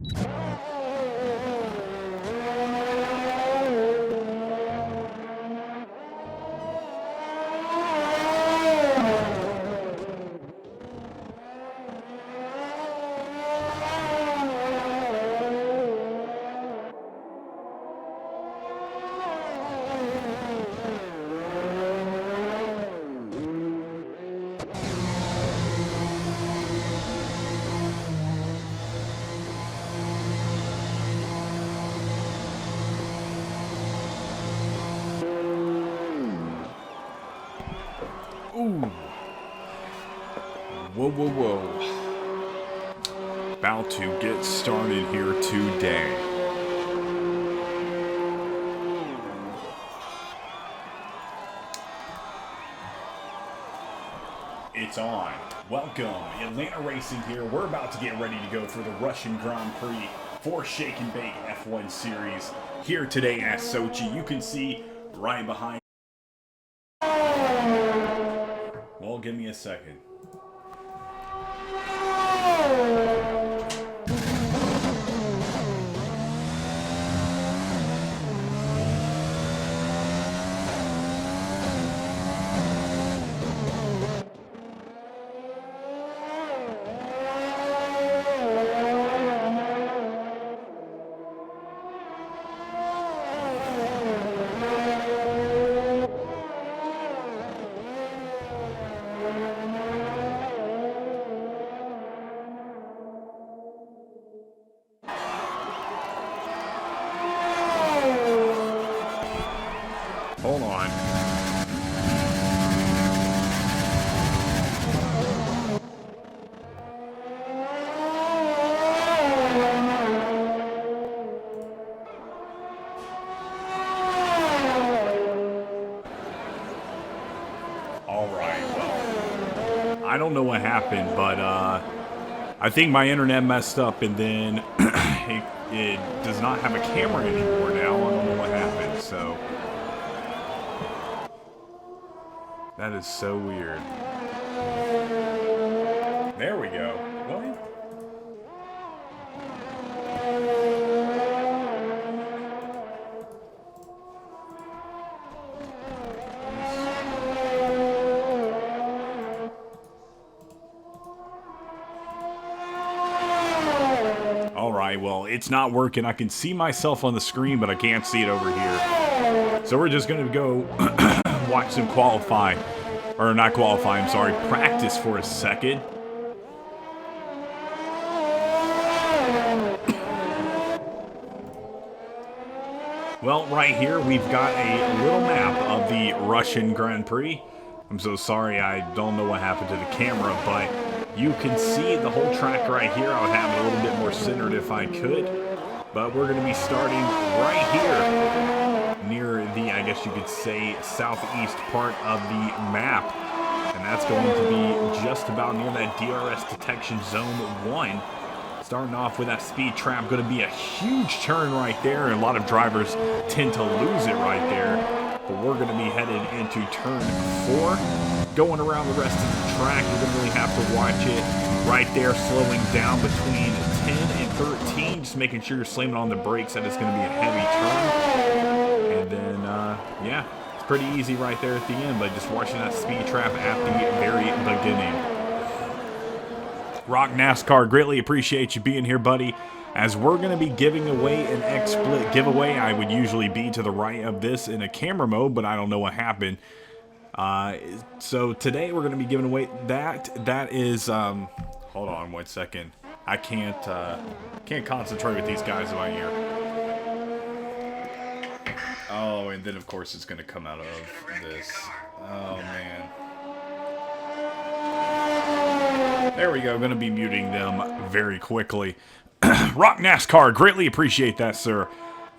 Ooh. Whoa, whoa, whoa. About to get started here today. It's on. Welcome. Atlanta Racing here. We're about to get ready to go for the Russian Grand Prix for Shake and Bake F1 Series here today at Sochi. You can see right behind. Well, give me a second. Hold on. Alright, well, I don't know what happened, but I think my internet messed up and then it does not have a camera anymore now. I don't know what happened, so that is so weird. There we go. What? Alright, well, it's not working. I can see myself on the screen, but I can't see it over here. So we're just going to go watch them qualify. Or not qualify, I'm sorry, practice for a second. Well, right here, we've got a little map of the Russian Grand Prix. I'm so sorry, I don't know what happened to the camera, but you can see the whole track right here. I would have it a little bit more centered if I could. But we're going to be starting right here near the, I guess you could say, southeast part of the map. And that's going to be just about near that DRS detection zone 1. Starting off with that speed trap, going to be a huge turn right there. And a lot of drivers tend to lose it right there. But we're going to be headed into turn 4. Going around the rest of the track, you're going to really have to watch it right there, slowing down between 10 and 13. Just making sure you're slamming on the brakes. That is going to be a heavy turn. And then, yeah, it's pretty easy right there at the end, but just watching that speed trap at the very beginning. Rock NASCAR, greatly appreciate you being here, buddy. As we're going to be giving away an XSplit giveaway. I would usually be to the right of this in a camera mode, but I don't know what happened. So today we're going to be giving away that is, hold on 1 second. I can't concentrate with these guys in my ear. Oh, and then of course it's going to come out of this. Oh, man. There we go. Going to be muting them very quickly. Rock NASCAR, greatly appreciate that, sir.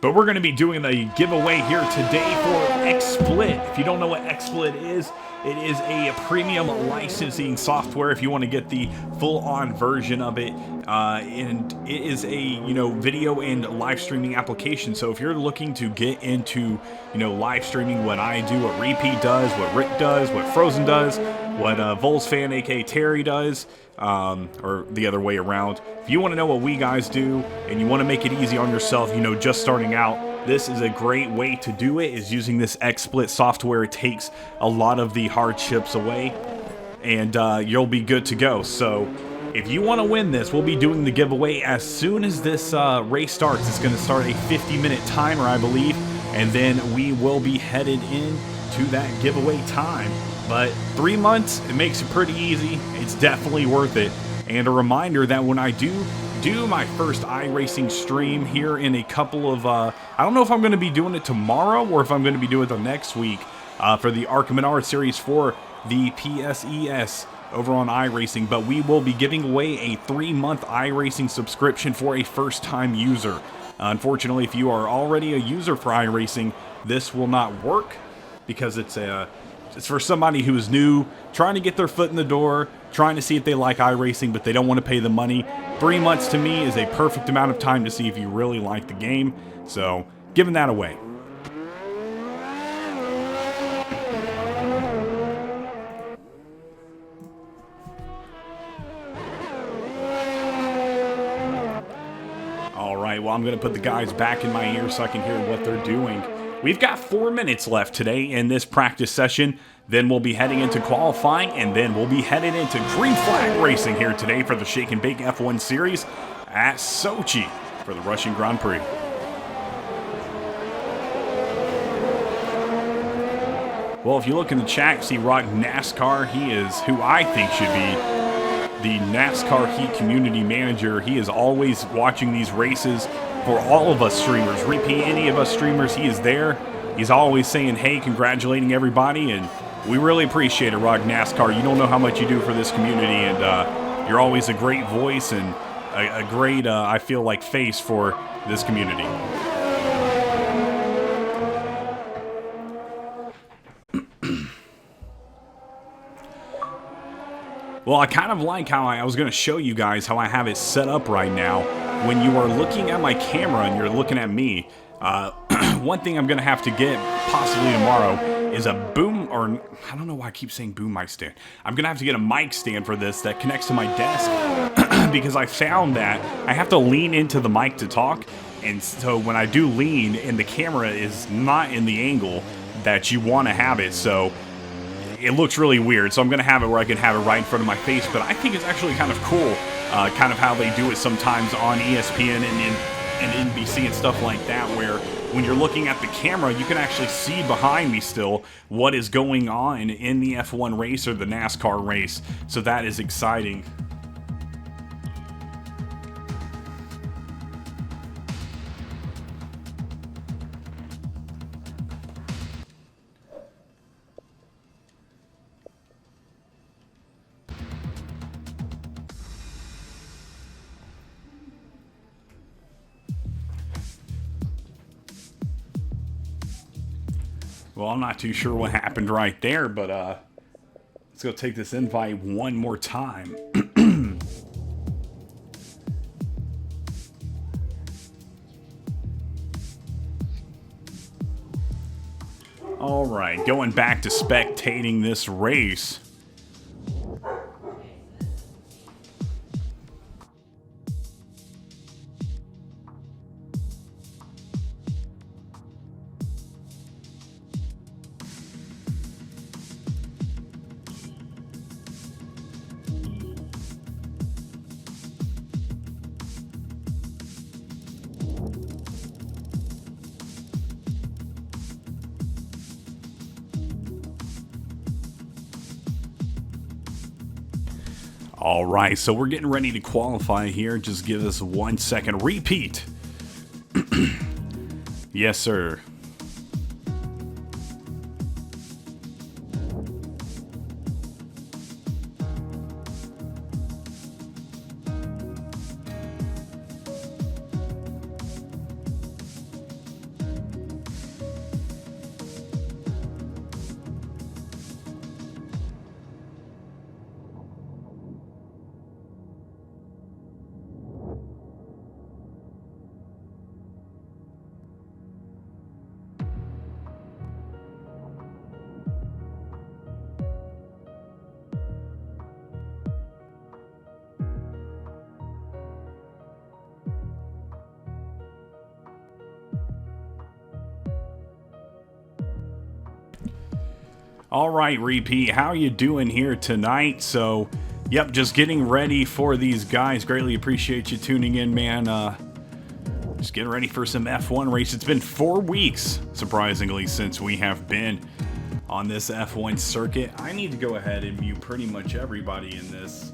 But we're going to be doing the giveaway here today for XSplit. If you don't know what XSplit is, it is a premium licensing software if you want to get the full-on version of it. And it is a, video and live streaming application. So if you're looking to get into, live streaming, what I do, what Repeat does, what Rick does, what Frozen does, what Vols fan, aka Terry, does, or the other way around. If you want to know what we guys do and you want to make it easy on yourself, you know, just starting out, this is a great way to do it, is using this XSplit software. It takes a lot of the hardships away, and you'll be good to go. So if you want to win this, we'll be doing the giveaway as soon as this race starts. It's going to start a 50-minute timer, I believe, and then we will be headed in to that giveaway time. But 3 months, it makes it pretty easy. It's definitely worth it. And a reminder that when I do my first iRacing stream here in a couple of, I don't know if I'm going to be doing it tomorrow or if I'm going to be doing it the next week for the ARCA Menard Series for the PSES over on iRacing, but we will be giving away a 3-month iRacing subscription for a first-time user. Unfortunately, if you are already a user for iRacing, this will not work because it's for somebody who is new, trying to get their foot in the door, trying to see if they like iRacing, but they don't want to pay the money. 3 months to me is a perfect amount of time to see if you really like the game, so giving that away. Alright, well, I'm going to put the guys back in my ear so I can hear what they're doing. We've got 4 minutes left today in this practice session. Then we'll be heading into qualifying, and then we'll be headed into green flag racing here today for the Shake and Bake F1 Series at Sochi for the Russian Grand Prix. Well, if you look in the chat, see Rock NASCAR. He is who I think should be the NASCAR Heat Community Manager. He is always watching these races for all of us streamers. Repeat any of us streamers, he is there. He's always saying, hey, congratulating everybody, and we really appreciate it, Rock NASCAR. You don't know how much you do for this community, and you're always a great voice and a great, I feel like, face for this community. Well, I kind of like how I was going to show you guys how I have it set up right now. When you are looking at my camera and you're looking at me, one thing I'm going to have to get possibly tomorrow is a boom, or I don't know why I keep saying boom mic stand. I'm going to have to get a mic stand for this that connects to my desk because I found that I have to lean into the mic to talk. And so when I do lean and the camera is not in the angle that you want to have it, so it looks really weird. So I'm going to have it where I can have it right in front of my face, but I think it's actually kind of cool, kind of how they do it sometimes on ESPN and NBC and stuff like that, where when you're looking at the camera, you can actually see behind me still what is going on in the F1 race or the NASCAR race. So that is exciting. Well, I'm not too sure what happened right there, but let's go take this invite one more time. All right, going back to spectating this race. All right, so we're getting ready to qualify here. Just give us 1 second. Repeat. Yes, sir. All right, Repeat, how you doing here tonight? So, yep, just getting ready for these guys. Greatly appreciate you tuning in, man. Just getting ready for some F1 race. It's been 4 weeks, surprisingly, since we have been on this F1 circuit. I need to go ahead and mute pretty much everybody in this.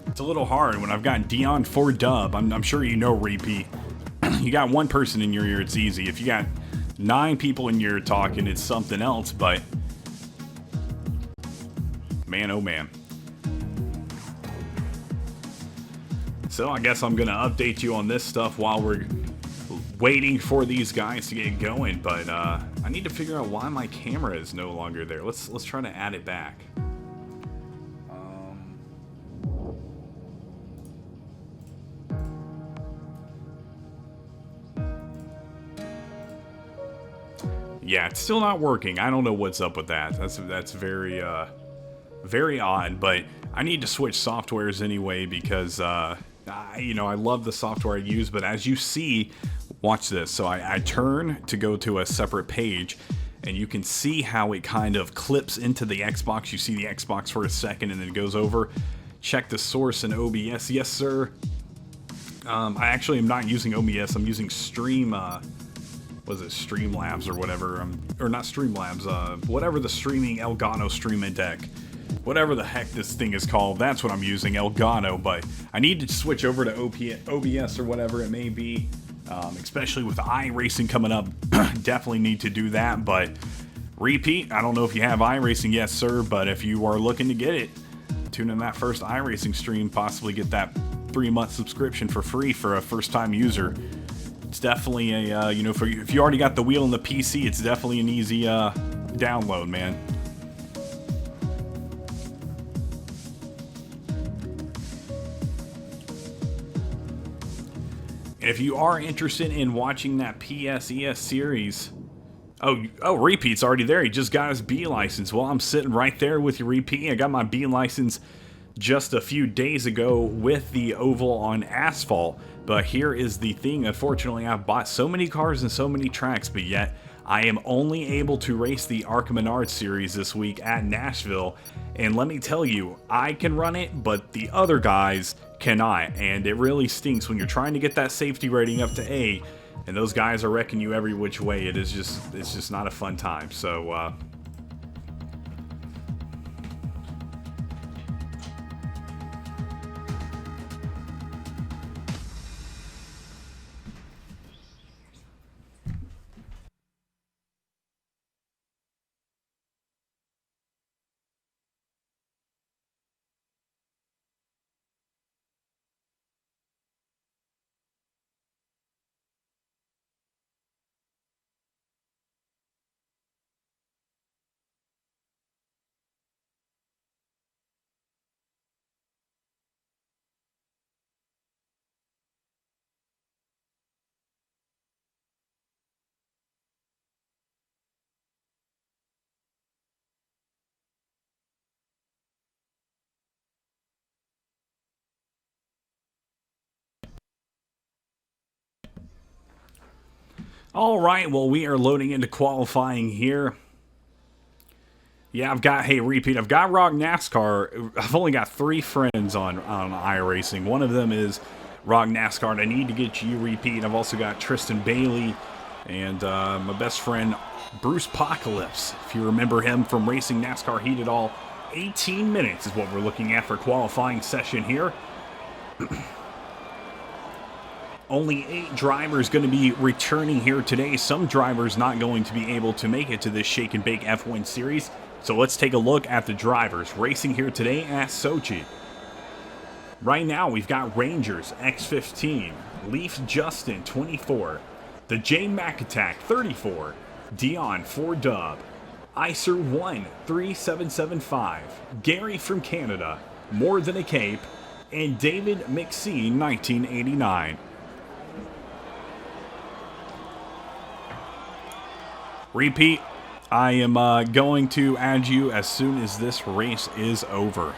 It's a little hard when I've got Dion 4Dub. I'm sure you know, Repeat. You got one person in your ear, it's easy. If you got 9 people in your ear talking, it's something else, but man, oh man. So I guess I'm gonna update you on this stuff while we're waiting for these guys to get going, but I need to figure out why my camera is no longer there. Let's try to add it back. Yeah, it's still not working. I don't know what's up with that. That's very very odd, but I need to switch softwares anyway because I love the software I use, but as you see, watch this. So I turn to go to a separate page, and you can see how it kind of clips into the Xbox. You see the Xbox for a second, and then it goes over. Check the source in OBS. Yes, sir. I actually am not using OBS. I'm using Streamlabs or whatever, or not Streamlabs, whatever the streaming Elgato Streaming Deck, whatever the heck this thing is called, that's what I'm using, Elgato, but I need to switch over to OBS or whatever it may be, especially with iRacing coming up, definitely need to do that, but Repeat, I don't know if you have iRacing, yes sir, but if you are looking to get it, tune in that first iRacing stream, possibly get that 3-month subscription for free for a first-time user. It's definitely a, if you already got the wheel and the PC, it's definitely an easy download, man. If you are interested in watching that PSES series, oh, Repeat's already there. He just got his B license. Well, I'm sitting right there with you, Repeat. I got my B license just a few days ago with the oval on asphalt. But here is the thing, unfortunately, I've bought so many cars and so many tracks, but yet I am only able to race the ARCA Menard series this week at Nashville. And let me tell you, I can run it, but the other guys cannot. And it really stinks when you're trying to get that safety rating up to A, and those guys are wrecking you every which way. It's just not a fun time. So, all right, well, we are loading into qualifying here. Yeah, Repeat, I've got Rock NASCAR. I've only got 3 friends on iRacing. One of them is Rock NASCAR, and I need to get you, Repeat. I've also got Tristan Bailey and my best friend, Bruce Apocalypse. If you remember him from Racing NASCAR Heat It All, 18 minutes is what we're looking at for qualifying session here. Only 8 drivers going to be returning here today. Some drivers not going to be able to make it to this Shake and Bake F1 series. So let's take a look at the drivers racing here today at Sochi. Right now we've got Rangers X15, Leaf Justin 24, the J Mac Attack 34, Dion 4Dub, Icer 1 3775, Gary from Canada, More Than a Cape, and David McSee 1989. Repeat, I am going to add you as soon as this race is over.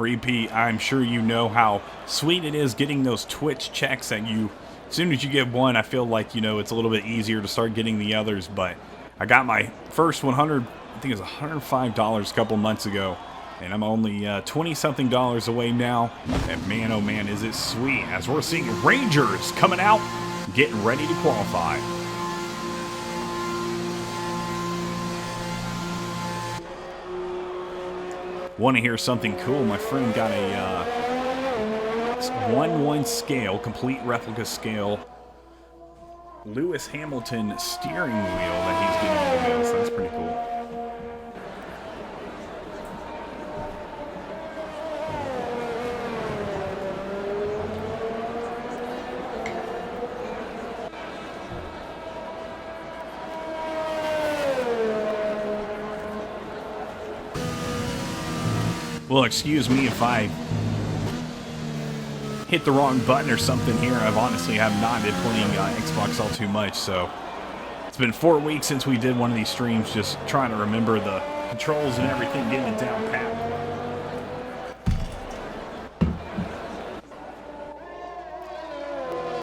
Repeat, I'm sure you know how sweet it is getting those Twitch checks that you, as soon as you get one, I feel like, you know, it's a little bit easier to start getting the others. But I got my first 100, I think it was $105 a couple months ago. And I'm only 20-something dollars away now. And man, oh man, is it sweet as we're seeing Rangers coming out, getting ready to qualify. Want to hear something cool? My friend got a 1/1 scale, complete replica scale, Lewis Hamilton steering wheel that he's getting on this. That's pretty cool. Well, excuse me if I hit the wrong button or something here. I've honestly have not been playing Xbox all too much, so it's been 4 weeks since we did one of these streams, just trying to remember the controls and everything, getting it down pat.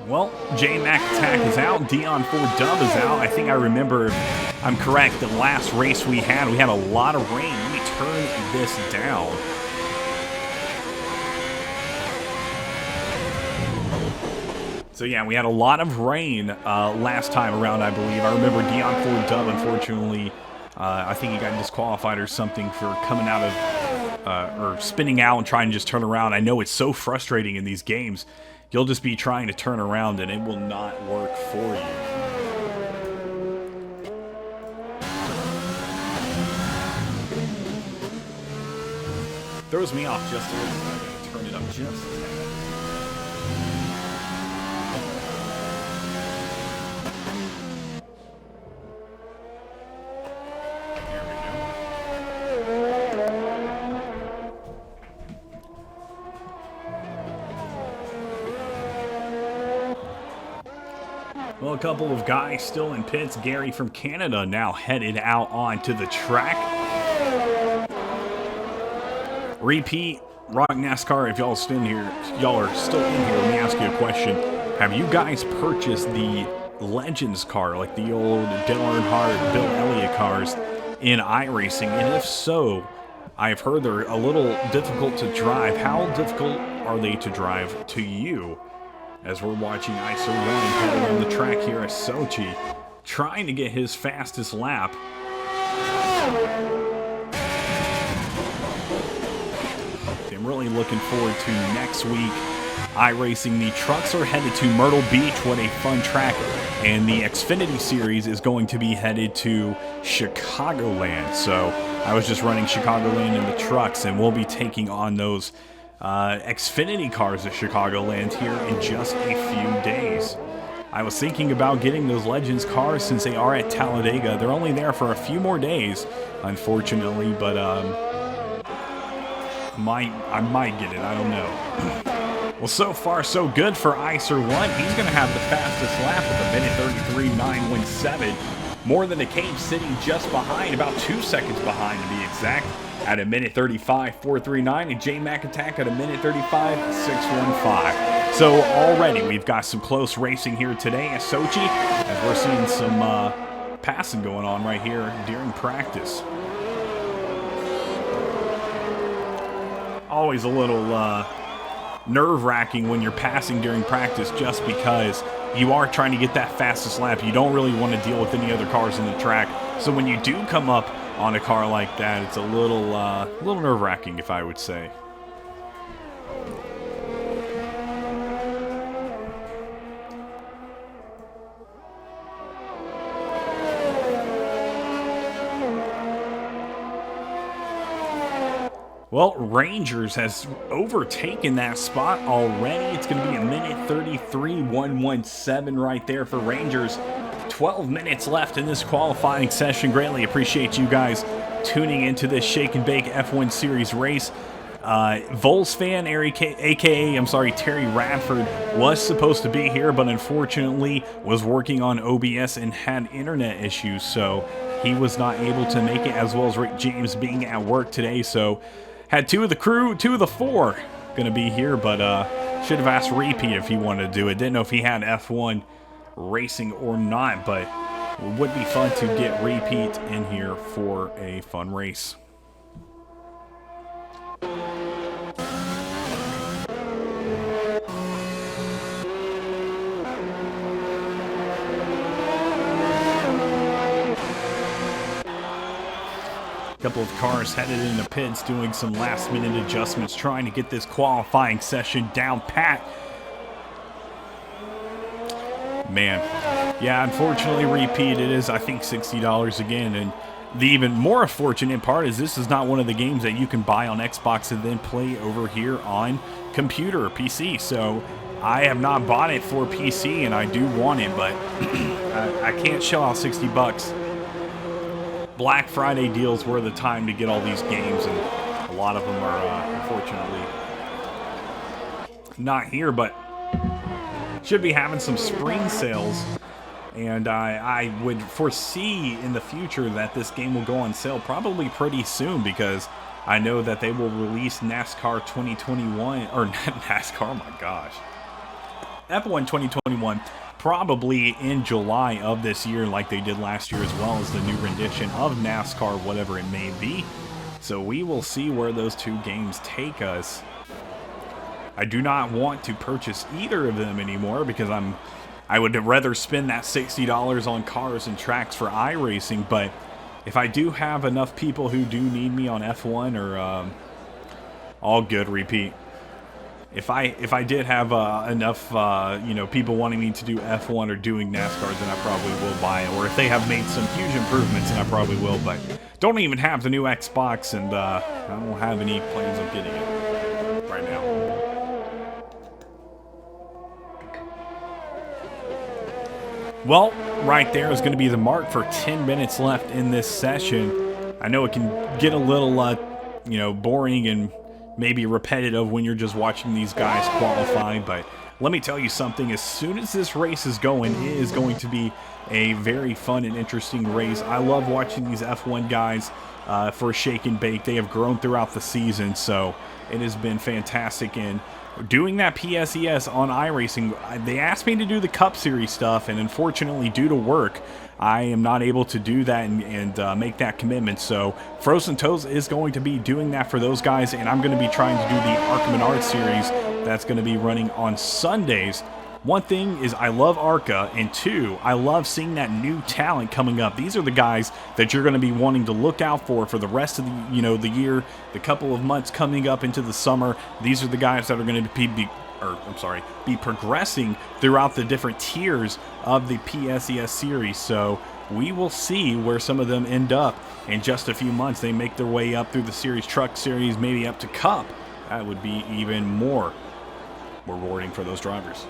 Well, J-Mac Attack is out, Dion 4 Dub is out. I think I remember, I'm correct, the last race we had a lot of rain. Let me turn this down. So yeah, we had a lot of rain last time around, I believe. I remember Dion 4 Dub, unfortunately, I think he got disqualified or something for coming out of, or spinning out and trying to just turn around. I know it's so frustrating in these games. You'll just be trying to turn around and it will not work for you. Throws me off just a little bit. I'm going to turn it up just a tad. Well, a couple of guys still in pits. Gary from Canada now headed out onto the track. Repeat, Rock NASCAR, if y'all are still in here, let me ask you a question. Have you guys purchased the Legends car, like the old Dale Earnhardt, Bill Elliott cars in iRacing? And if so, I've heard they're a little difficult to drive. How difficult are they to drive to you? As we're watching Icer Ryan pedal on the track here at Sochi, trying to get his fastest lap. I'm really looking forward to next week. iRacing, the trucks are headed to Myrtle Beach. What a fun track. And the Xfinity Series is going to be headed to Chicagoland. So I was just running Chicagoland in the trucks, and we'll be taking on those Xfinity cars at Chicagoland here in just a few days. I was thinking about getting those Legends cars since they are at Talladega. They're only there for a few more days, unfortunately, but I might get it. I don't know. Well, so far so good for Icer 1. He's going to have the fastest lap with a 1:33.917. More than the Cage sitting just behind, about 2 seconds behind to be exact, at a 1:35.439, and J-Mac Attack at a 1:35.615. So already we've got some close racing here today at Sochi, as we're seeing some passing going on right here during practice. Always a little nerve-wracking when you're passing during practice, just because you are trying to get that fastest lap. You don't really want to deal with any other cars in the track. So when you do come up on a car like that, it's a little nerve-wracking, if I would say. Well, Rangers has overtaken that spot already. It's going to be a 1:33.117 right there for Rangers. 12 minutes left in this qualifying session. Greatly appreciate you guys tuning into this Shake and Bake F1 Series race. Vols fan, aka Terry Radford, was supposed to be here, but unfortunately was working on OBS and had internet issues, so he was not able to make it, as well as Rick James being at work today. So Had two of the crew, two of the four gonna be here, but should have asked Repeat if he wanted to do it. Didn't know if he had F1 racing or not, but it would be fun to get Repeat in here for a fun race. Couple of cars headed into pits doing some last minute adjustments, trying to get this qualifying session down pat. Man, yeah, unfortunately, Repeat, it is, I think, $60 again. And the even more unfortunate part is this is not one of the games that you can buy on Xbox and then play over here on computer or PC. So I have not bought it for PC, and I do want it, but I can't shell out $60. Black Friday deals were the time to get all these games, and a lot of them are unfortunately not here, but should be having some spring sales, and I would foresee in the future that this game will go on sale probably pretty soon, because I know that they will release NASCAR 2021, or NASCAR, oh my gosh, F1 2021 probably in July of this year, like they did last year, as well as the new rendition of NASCAR, whatever it may be. So we will see where those two games take us. I do not want to purchase either of them anymore, because I would rather spend that $60 on cars and tracks for iRacing. But if I do have enough people who do need me on F1, or all good, Repeat. If I did have enough people wanting me to do F1 or doing NASCAR, then I probably will buy it. Or if they have made some huge improvements, then I probably will. But don't even have the new Xbox, and I don't have any plans of getting it right now. Well, right there is going to be the mark for 10 minutes left in this session. I know it can get a little, boring and maybe repetitive when you're just watching these guys qualify, but let me tell you something. As soon as this race is going, it is going to be a very fun and interesting race. I love watching these F1 guys for Shake and Bake. They have grown throughout the season, so it has been fantastic. And doing that PSES on iRacing, they asked me to do the Cup Series stuff, and unfortunately, due to work, I am not able to do that and make that commitment. So Frozen Toes is going to be doing that for those guys, and I'm going to be trying to do the ARCA Menard series that's going to be running on Sundays. One thing is I love ARCA, and two, I love seeing that new talent coming up. These are the guys that you're going to be wanting to look out for the rest of the the year, the couple of months coming up into the summer. These are the guys that are going to be progressing throughout the different tiers of the PSES series. So we will see where some of them end up in just a few months. They make their way up through the series, truck series, maybe up to Cup. That would be even more rewarding for those drivers.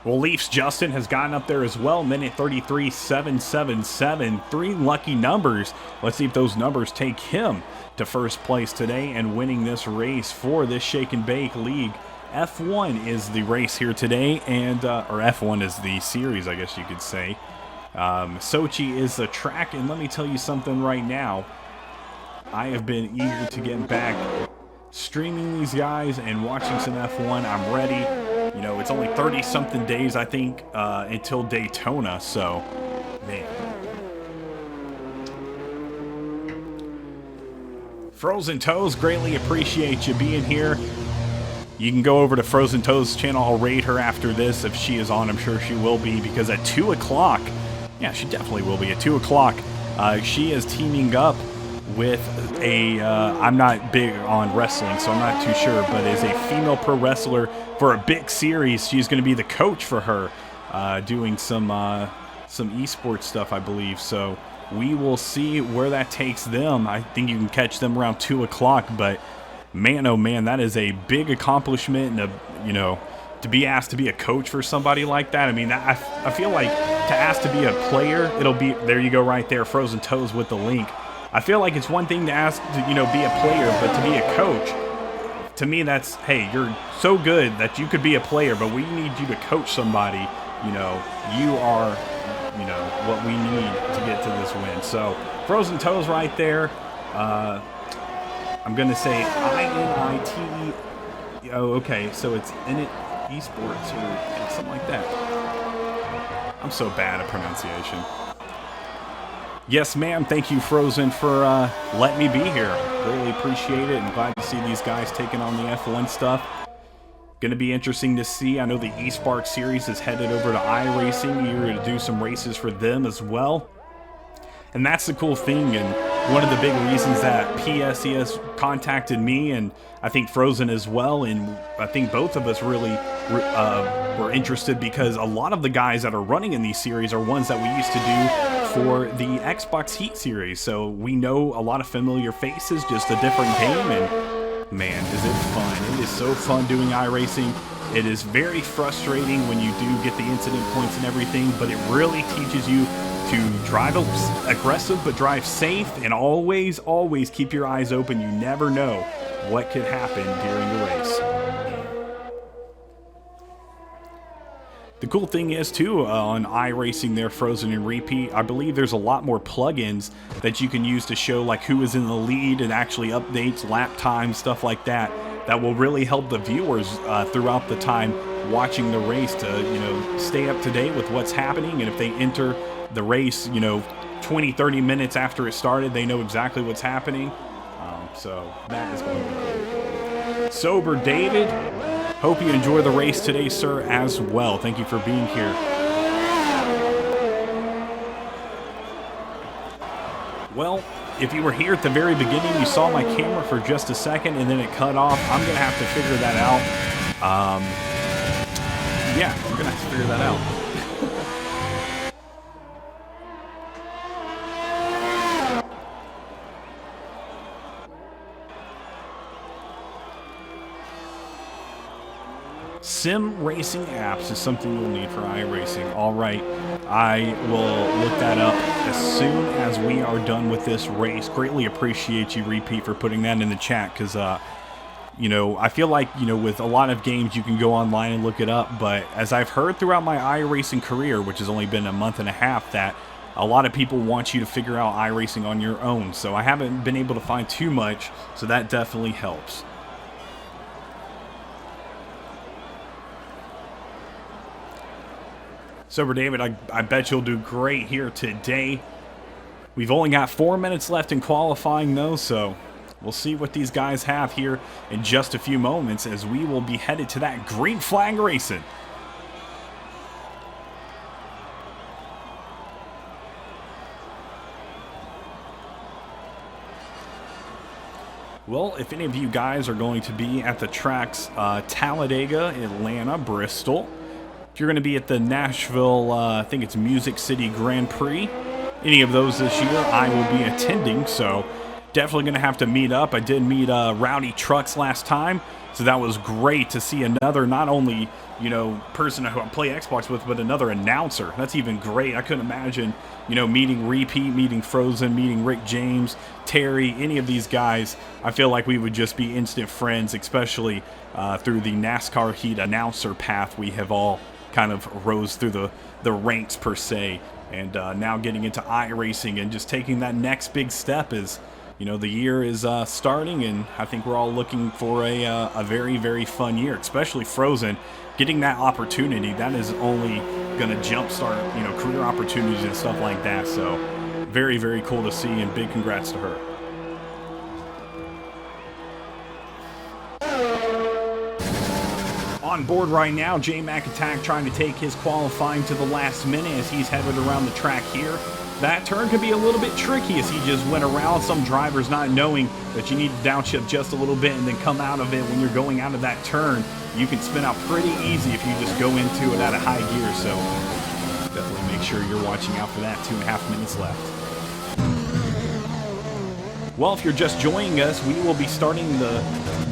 Well, Leafs Justin has gotten up there as well. Minute 33.777. 3 lucky numbers. Let's see if those numbers take him to first place today and winning this race for this Shake and Bake League. F1 is the race here today, and or F1 is the series, I guess you could say. Sochi is the track, and let me tell you something right now. I have been eager to get back streaming these guys and watching some F1. I'm ready. It's only 30-something days, I think, until Daytona, so, man. Frozen Toes, greatly appreciate you being here. You can go over to Frozen Toes' channel. I'll raid her after this if she is on. I'm sure she will be, because at 2 o'clock, yeah, she definitely will be. At 2 o'clock, she is teaming up with I'm not big on wrestling, so I'm not too sure, but is a female pro wrestler for a big series. She's going to be the coach for her, doing some esports stuff, I believe. So we will see where that takes them. I think you can catch them around 2 o'clock, but man, oh man, that is a big accomplishment, and to be asked to be a coach for somebody like that. I mean, I feel like to ask to be a player, it'll be, there you go right there, Frozen Toes with the link. I feel like it's one thing to ask to, be a player, but to be a coach, to me, that's, hey, you're so good that you could be a player, but we need you to coach somebody. You are you know, what we need to get to this win. So Frozen Toes right there. I'm gonna say INIT. Oh, okay. So it's Init Esports or something like that. I'm so bad at pronunciation. Yes, ma'am. Thank you, Frozen, for letting me be here. Really appreciate it. I'm glad to see these guys taking on the F1 stuff. Going to be interesting to see. I know the eSpark series is headed over to iRacing. You're going to do some races for them as well. And that's the cool thing, and one of the big reasons that PSES contacted me, and I think Frozen as well, and I think both of us really were interested, because a lot of the guys that are running in these series are ones that we used to do for the Xbox Heat series. So we know a lot of familiar faces, just a different game, and man, is it fun. It is so fun doing iRacing. It is very frustrating when you do get the incident points and everything, but it really teaches you to drive aggressive but drive safe, and always keep your eyes open. You never know what could happen during the race. The cool thing is too, on iRacing there, Frozen and Repeat, I believe there's a lot more plugins that you can use to show like who is in the lead and actually updates, lap time, stuff like that, that will really help the viewers throughout the time watching the race to, you know, stay up to date with what's happening. And if they enter the race, you know, 20-30 minutes after it started, they know exactly what's happening. So that is going to be cool. Sober David, hope you enjoy the race today, sir, as well. Thank you for being here. Well, if you were here at the very beginning, you saw my camera for just a second and then it cut off. I'm going to have to figure that out. Yeah, I'm going to have to figure that out. Sim racing apps is something you'll need for iRacing. All right, I will look that up as soon as we are done with this race. Greatly appreciate you, Repeat, for putting that in the chat, because you know, I feel like, you know, with a lot of games you can go online and look it up, but as I've heard throughout my iRacing career, which has only been a month and a half, that a lot of people want you to figure out iRacing on your own. So I haven't been able to find too much, so that definitely helps. Sober David, I bet you'll do great here today. We've only got 4 minutes left in qualifying though, so we'll see what these guys have here in just a few moments, as we will be headed to that green flag racing. Well, if any of you guys are going to be at the tracks Talladega, Atlanta, Bristol, if you're going to be at the Nashville, I think it's Music City Grand Prix, any of those this year, I will be attending, so definitely going to have to meet up. I did meet Rowdy Trucks last time, so that was great to see another, not only, you know, person who I play Xbox with, but another announcer. That's even great. I couldn't imagine, you know, meeting Repeat, meeting Frozen, meeting Rick James, Terry, any of these guys. I feel like we would just be instant friends, especially through the NASCAR Heat announcer path we have all kind of rose through the ranks per se, and now getting into iRacing and just taking that next big step. Is, you know, the year is starting, and I think we're all looking for a very, very fun year, especially Frozen getting that opportunity. That is only going to jumpstart, you know, career opportunities and stuff like that. So very, very cool to see, and big congrats to her. On board right now, J-Mac Attack trying to take his qualifying to the last minute as he's headed around the track here. That turn could be a little bit tricky as he just went around some drivers not knowing that you need to downshift just a little bit and then come out of it. When you're going out of that turn, you can spin out pretty easy if you just go into it at a high gear. So definitely make sure you're watching out for that. 2.5 minutes left. Well, if you're just joining us, we will be starting the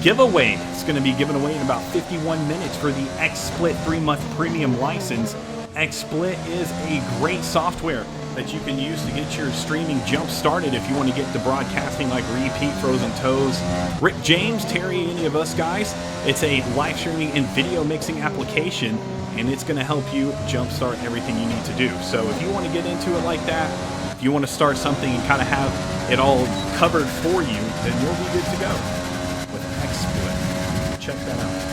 giveaway. It's going to be given away in about 51 minutes for the XSplit 3-month premium license. XSplit is a great software that you can use to get your streaming jump started if you want to get to broadcasting like Repeat, Frozen Toes, Rick James, Terry, any of us guys. It's a live streaming and video mixing application, and it's going to help you jumpstart everything you need to do. So if you want to get into it like that, if you want to start something and kind of have it all covered for you, then you'll be good to go with XSplit. Check that out.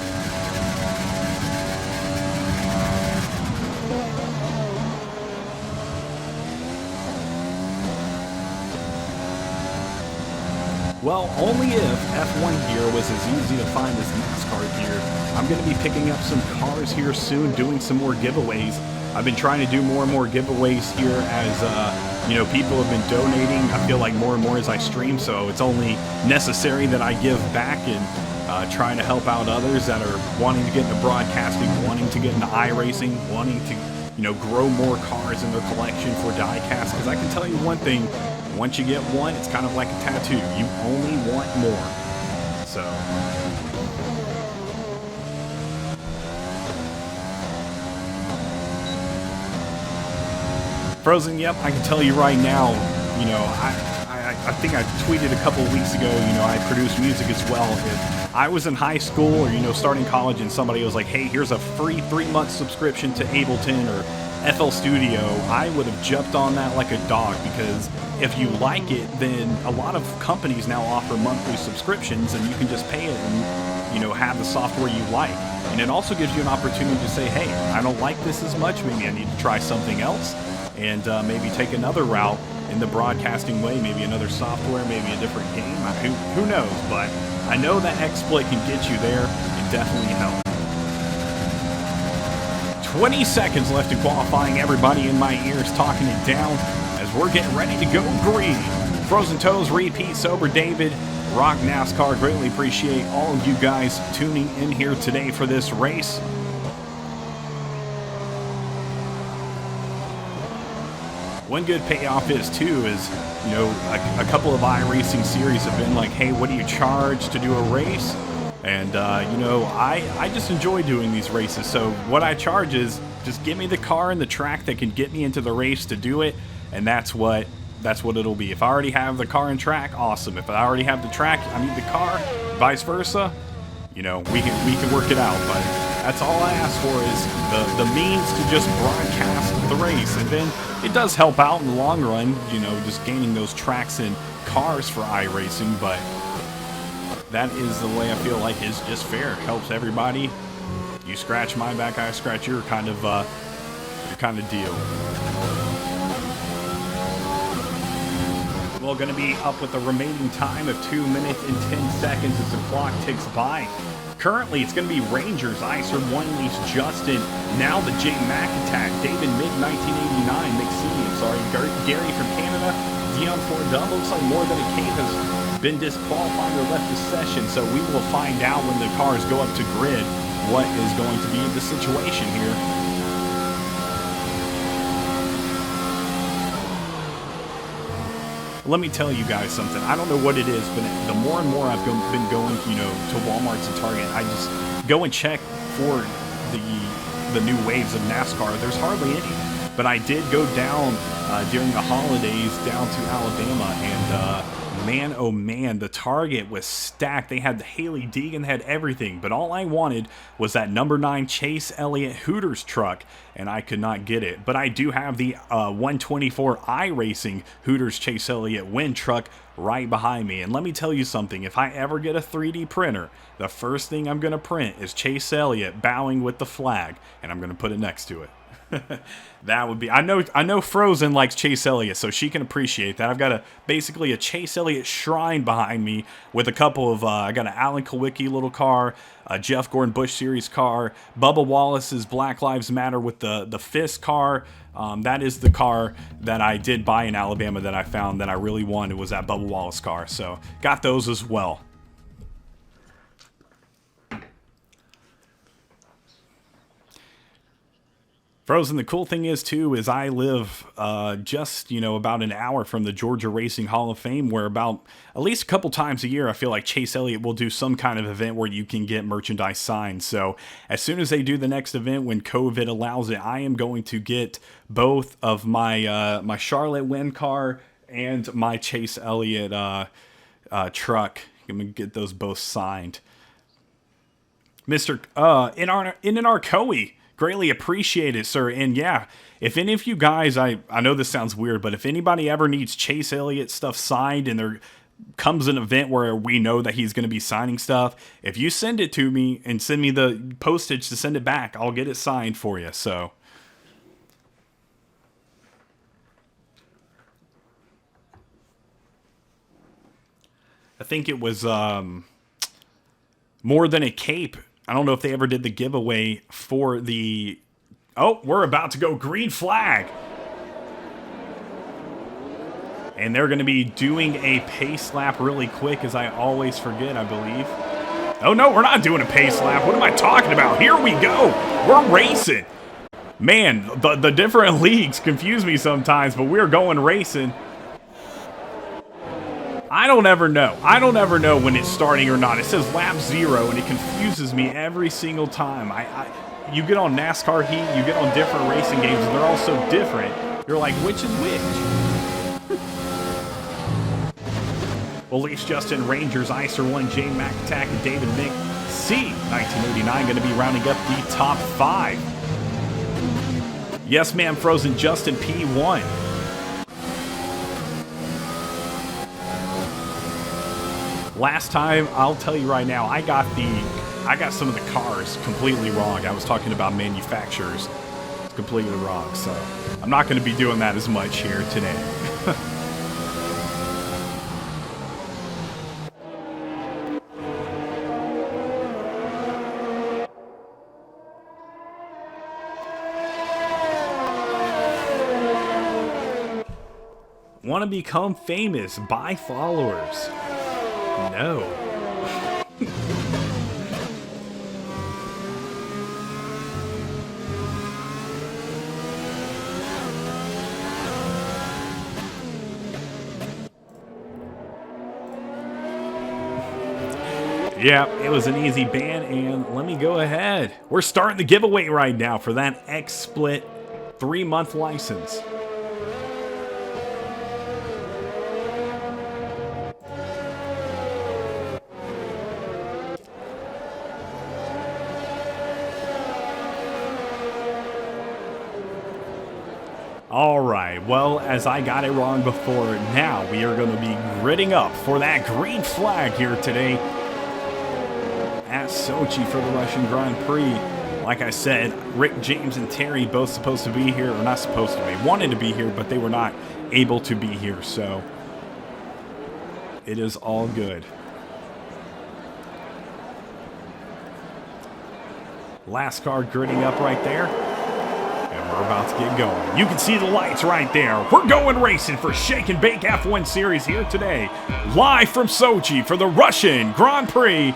Well, only if F1 gear was as easy to find as NASCAR gear. I'm going to be picking up some cars here soon, doing some more giveaways. I've been trying to do more and more giveaways here as, people have been donating. I feel like more and more as I stream, so it's only necessary that I give back and trying to help out others that are wanting to get into broadcasting, wanting to get into iRacing, wanting to, grow more cars in their collection for diecast. Because I can tell you one thing. Once you get one, it's kind of like a tattoo. You only want more. So. Frozen, yep, I can tell you right now, I think I tweeted a couple of weeks ago, I produce music as well. If I was in high school or, starting college and somebody was like, hey, here's a free 3-month subscription to Ableton or FL Studio, I would have jumped on that like a dog, because if you like it, then a lot of companies now offer monthly subscriptions and you can just pay it and, have the software you like. And it also gives you an opportunity to say, hey, I don't like this as much, maybe I need to try something else, and maybe take another route in the broadcasting way, maybe another software, maybe a different game. Who knows? But I know that XSplit can get you there and definitely help. 20 seconds left in qualifying. Everybody in my ears talking it down as we're getting ready to go green. Frozen Toes, Repeat, Sober David, Rock NASCAR. Greatly appreciate all of you guys tuning in here today for this race. One good payoff is, too, is, a couple of iRacing series have been like, hey, what do you charge to do a race? And, I just enjoy doing these races. So what I charge is just give me the car and the track that can get me into the race to do it. And that's what it'll be. If I already have the car and track, awesome. If I already have the track, I need the car, vice versa, we can work it out. But that's all I ask for is the means to just broadcast the race. And then it does help out in the long run, just gaining those tracks and cars for iRacing. But that is the way I feel like is just fair. It helps everybody. You scratch my back, I scratch your kind of deal. Well, going to be up with the remaining time of 2 minutes and 10 seconds as the clock ticks by. Currently, it's going to be Rangers, Icer, One Leash, Justin, now the J Mac attack, David Mid 1989, Gary from Canada, Dion Fordum. Looks like more than a K has been disqualified or left the session, so we will find out when the cars go up to grid what is going to be the situation here. Let me tell you guys something. I don't know what it is, but the more and more I've been going, to Walmart's and Target, I just go and check for the new waves of NASCAR. There's hardly any. But I did go down during the holidays down to Alabama, and man, oh man, the Target was stacked. They had the Haley Deegan, had everything, but all I wanted was that number 9 Chase Elliott Hooters truck, and I could not get it. But I do have the 124 iRacing Hooters Chase Elliott Win truck right behind me. And let me tell you something, if I ever get a 3D printer, the first thing I'm going to print is Chase Elliott bowing with the flag, and I'm going to put it next to it. That would be, I know Frozen likes Chase Elliott, so she can appreciate that. I've got basically a Chase Elliott shrine behind me with a couple of I got an Alan Kawicki little car, a Jeff Gordon Bush series car, Bubba Wallace's Black Lives Matter with the Fist car. That is the car that I did buy in Alabama that I found that I really wanted, was that Bubba Wallace car. So got those as well. Frozen, the cool thing is, too, is I live just, about an hour from the Georgia Racing Hall of Fame, where about at least a couple times a year, I feel like Chase Elliott will do some kind of event where you can get merchandise signed. So as soon as they do the next event, when COVID allows it, I am going to get both of my my Charlotte Win car and my Chase Elliott truck. I'm going to get those both signed. Mr. In Coey. Greatly appreciate it, sir. And yeah, if any of you guys, I know this sounds weird, but if anybody ever needs Chase Elliott stuff signed and there comes an event where we know that he's going to be signing stuff, if you send it to me and send me the postage to send it back, I'll get it signed for you. So I think it was More Than a Cape. I don't know if they ever did the giveaway for the... Oh, we're about to go green flag. And they're going to be doing a pace lap really quick, as I always forget, I believe. Oh, no, we're not doing a pace lap. What am I talking about? Here we go. We're racing. Man, the different leagues confuse me sometimes, but we're going racing. I don't ever know. I don't ever know when it's starting or not. It says lap 0, and it confuses me every single time. You get on NASCAR Heat, you get on different racing games, and they're all so different. You're like, which is which? Well, Leafs Justin, Rangers, Icer1, J Mac Attack, and David Mick C. 1989 going to be rounding up the top 5. Yes, ma'am, Frozen Justin P1. Last time, I'll tell you right now, I got some of the cars completely wrong. I was talking about manufacturers. It's completely wrong, so I'm not going to be doing that as much here today. Want to become famous? Buy followers. No. Yeah, it was an easy ban, and let me go ahead. We're starting the giveaway right now for that XSplit 3-month license. All right, well, as I got it wrong before, now we are going to be gritting up for that green flag here today at Sochi for the Russian Grand Prix. Like I said, Rick, James, and Terry both supposed to be here, or not supposed to be, wanted to be here, but they were not able to be here, so it is all good. Last car gritting up right there. We're about to get going. You can see the lights right there. We're going racing for Shake and Bake F1 Series here today. Live from Sochi for the Russian Grand Prix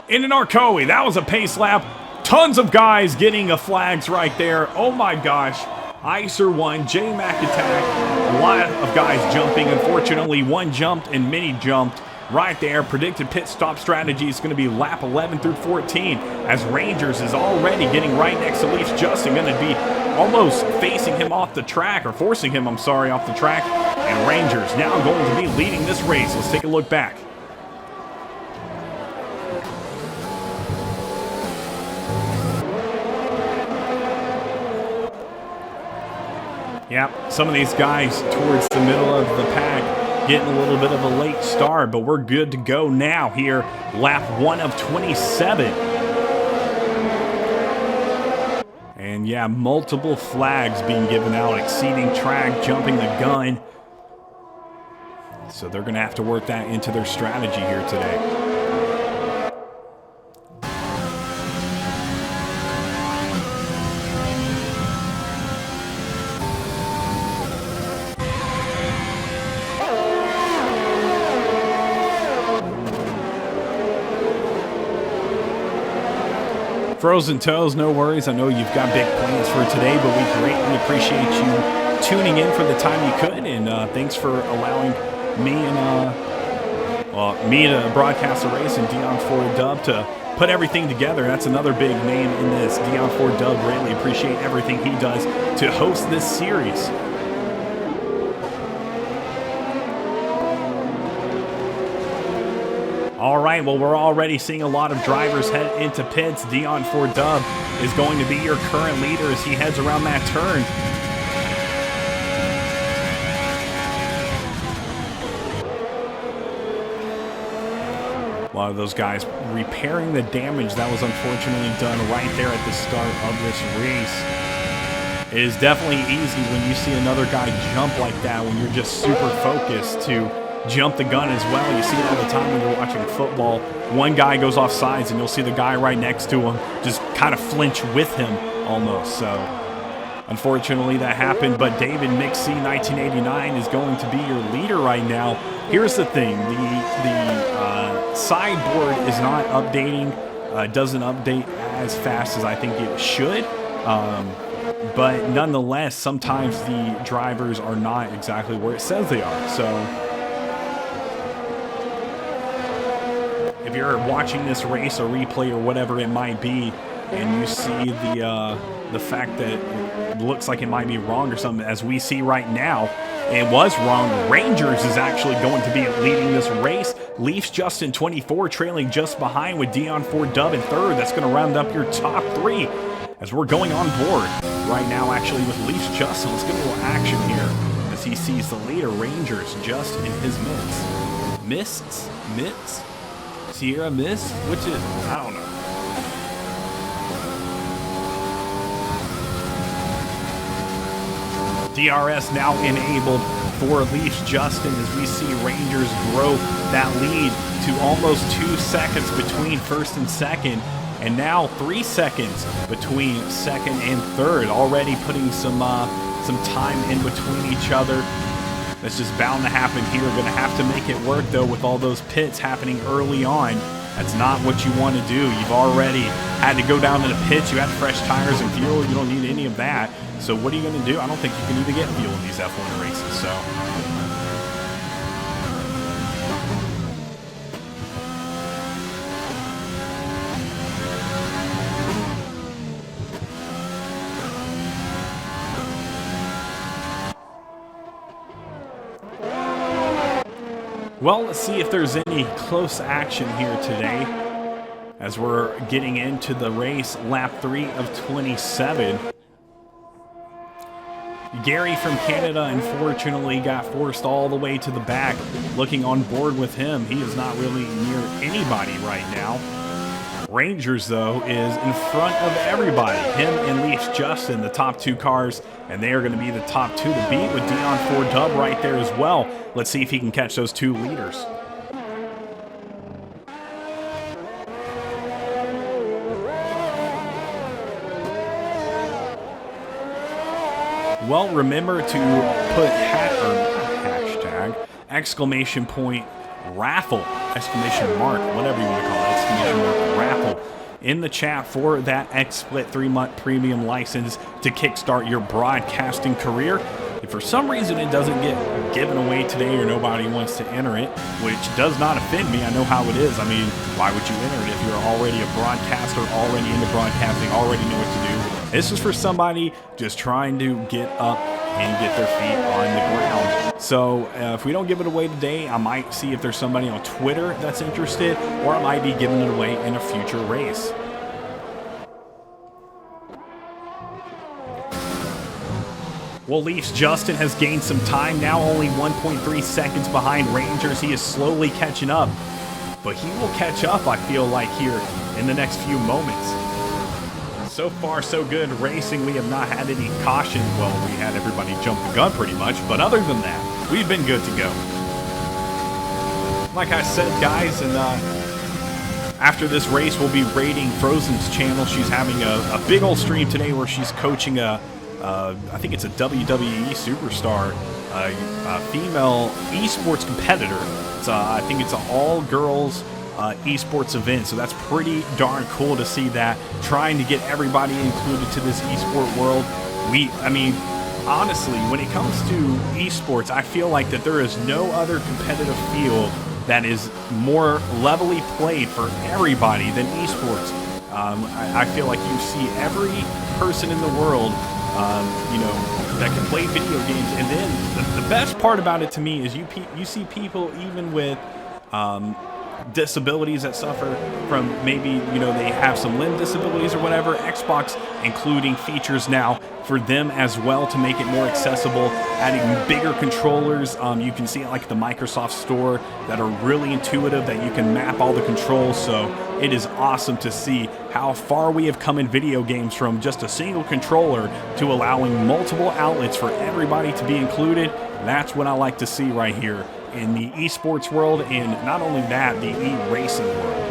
in Narkoe. That was a pace lap. Tons of guys getting flags right there. Oh my gosh. Icer1, J Mac Attack. A lot of guys jumping. Unfortunately, one jumped and many jumped. Right there, predicted pit stop strategy is going to be lap 11 through 14, as Rangers is already getting right next to Leafs Justin, going to be almost facing him off the track, or forcing him, I'm sorry, off the track. And Rangers now going to be leading this race. Let's take a look back. Yep, some of these guys towards the middle of the pack getting a little bit of a late start, but we're good to go now here. Lap 1 of 27. And yeah, multiple flags being given out, exceeding track, jumping the gun. So they're going to have to work that into their strategy here today. Frozen Toes, no worries. I know you've got big plans for today, but we greatly appreciate you tuning in for the time you could, and thanks for allowing me to broadcast the race and Dion Ford Dub to put everything together. That's another big name in this. Dion Ford Dub, greatly appreciate everything he does to host this series. All right, well, we're already seeing a lot of drivers head into pits. Dion Ford Dub is going to be your current leader as he heads around that turn. A lot of those guys repairing the damage that was unfortunately done right there at the start of this race. It is definitely easy when you see another guy jump like that, when you're just super focused to jump the gun as well. You see it all the time when you're watching football. One guy goes off sides and you'll see the guy right next to him just kind of flinch with him almost. So unfortunately that happened, but David Mixie 1989 is going to be your leader right now. Here's the thing, the sideboard is not updating, doesn't update as fast as I think it should. But nonetheless, sometimes the drivers are not exactly where it says they are. So if you're watching this race or replay or whatever it might be, and you see the fact that it looks like it might be wrong or something, as we see right now, it was wrong. Rangers is actually going to be leading this race. Leafs Justin 24 trailing just behind with Dion Ford Dub in third. That's going to round up your top three as we're going on board right now actually with Leafs Justin. Let's get a little action here as he sees the leader, Rangers, just in his midst. Mitts? Sierra Mist? Which is, I don't know. DRS now enabled for Leafs Justin as we see Rangers grow that lead to almost 2 seconds between first and second, and now 3 seconds between second and third, already putting some time in between each other. That's just bound to happen here. Going to have to make it work, though, with all those pits happening early on. That's not what you want to do. You've already had to go down to the pits. You had fresh tires and fuel. You don't need any of that. So what are you going to do? I don't think you can even get fuel in these F1 races. So well, let's see if there's any close action here today as we're getting into the race, lap 3 of 27. Gary from Canada unfortunately got forced all the way to the back. Looking on board with him, he is not really near anybody right now. Rangers, though, is in front of everybody. Him and Leafs Justin, the top 2 cars, and they are going to be the top 2 to beat with Dion Ford Dub right there as well. Let's see if he can catch those 2 leaders. Well, remember to put hashtag, exclamation point, raffle, exclamation mark, whatever you want to call it, exclamation mark, raffle, in the chat for that XSplit 3-month premium license to kickstart your broadcasting career. If for some reason it doesn't get given away today or nobody wants to enter it, which does not offend me, I know how it is. I mean, why would you enter it if you're already a broadcaster, already into broadcasting, already know what to do? This is for somebody just trying to get up and get their feet on the ground. So if we don't give it away today, I might see if there's somebody on Twitter that's interested, or I might be giving it away in a future race. Well, Leafs Justin has gained some time now, only 1.3 seconds behind Rangers. He is slowly catching up, but he will catch up, I feel like, here in the next few moments. So far, so good racing. We have not had any caution. Well, we had everybody jump the gun pretty much, but other than that, we've been good to go. Like I said, guys, and after this race, we'll be rating Frozen's channel. She's having a big old stream today where she's coaching I think it's a WWE superstar, female esports competitor. I think it's an all-girls esports event. So that's pretty darn cool to see that, trying to get everybody included to this esport world. I mean, honestly, when it comes to esports, I feel like that there is no other competitive field that is more levelly played for everybody than esports. I feel like you see every person in the world, you know, that can play video games. And then the best part about it to me is you see people even with disabilities that suffer from, maybe, you know, they have some limb disabilities or whatever. Xbox including features now for them as well to make it more accessible, adding bigger controllers. You can see it like the Microsoft Store that are really intuitive, that you can map all the controls. So it is awesome to see how far we have come in video games from just a single controller to allowing multiple outlets for everybody to be included. That's what I like to see right here in the esports world, and not only that, the e-racing world.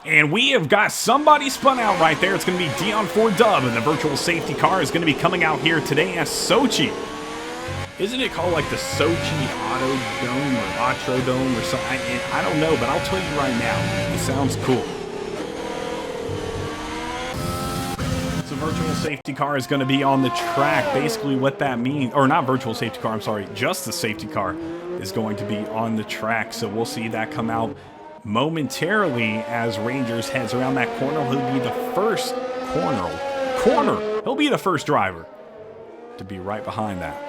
And we have got somebody spun out right there. It's going to be Dion4Dub, and the virtual safety car is going to be coming out here today as Sochi. Isn't it called like the Sochi Autodome or Atrodome or something? I don't know, but I'll tell you right now, it sounds cool. So virtual safety car is going to be on the track. Basically what that means, or not virtual safety car, I'm sorry, just the safety car is going to be on the track. So we'll see that come out momentarily as Rangers heads around that corner. He'll be the first He'll be the first driver to be right behind that.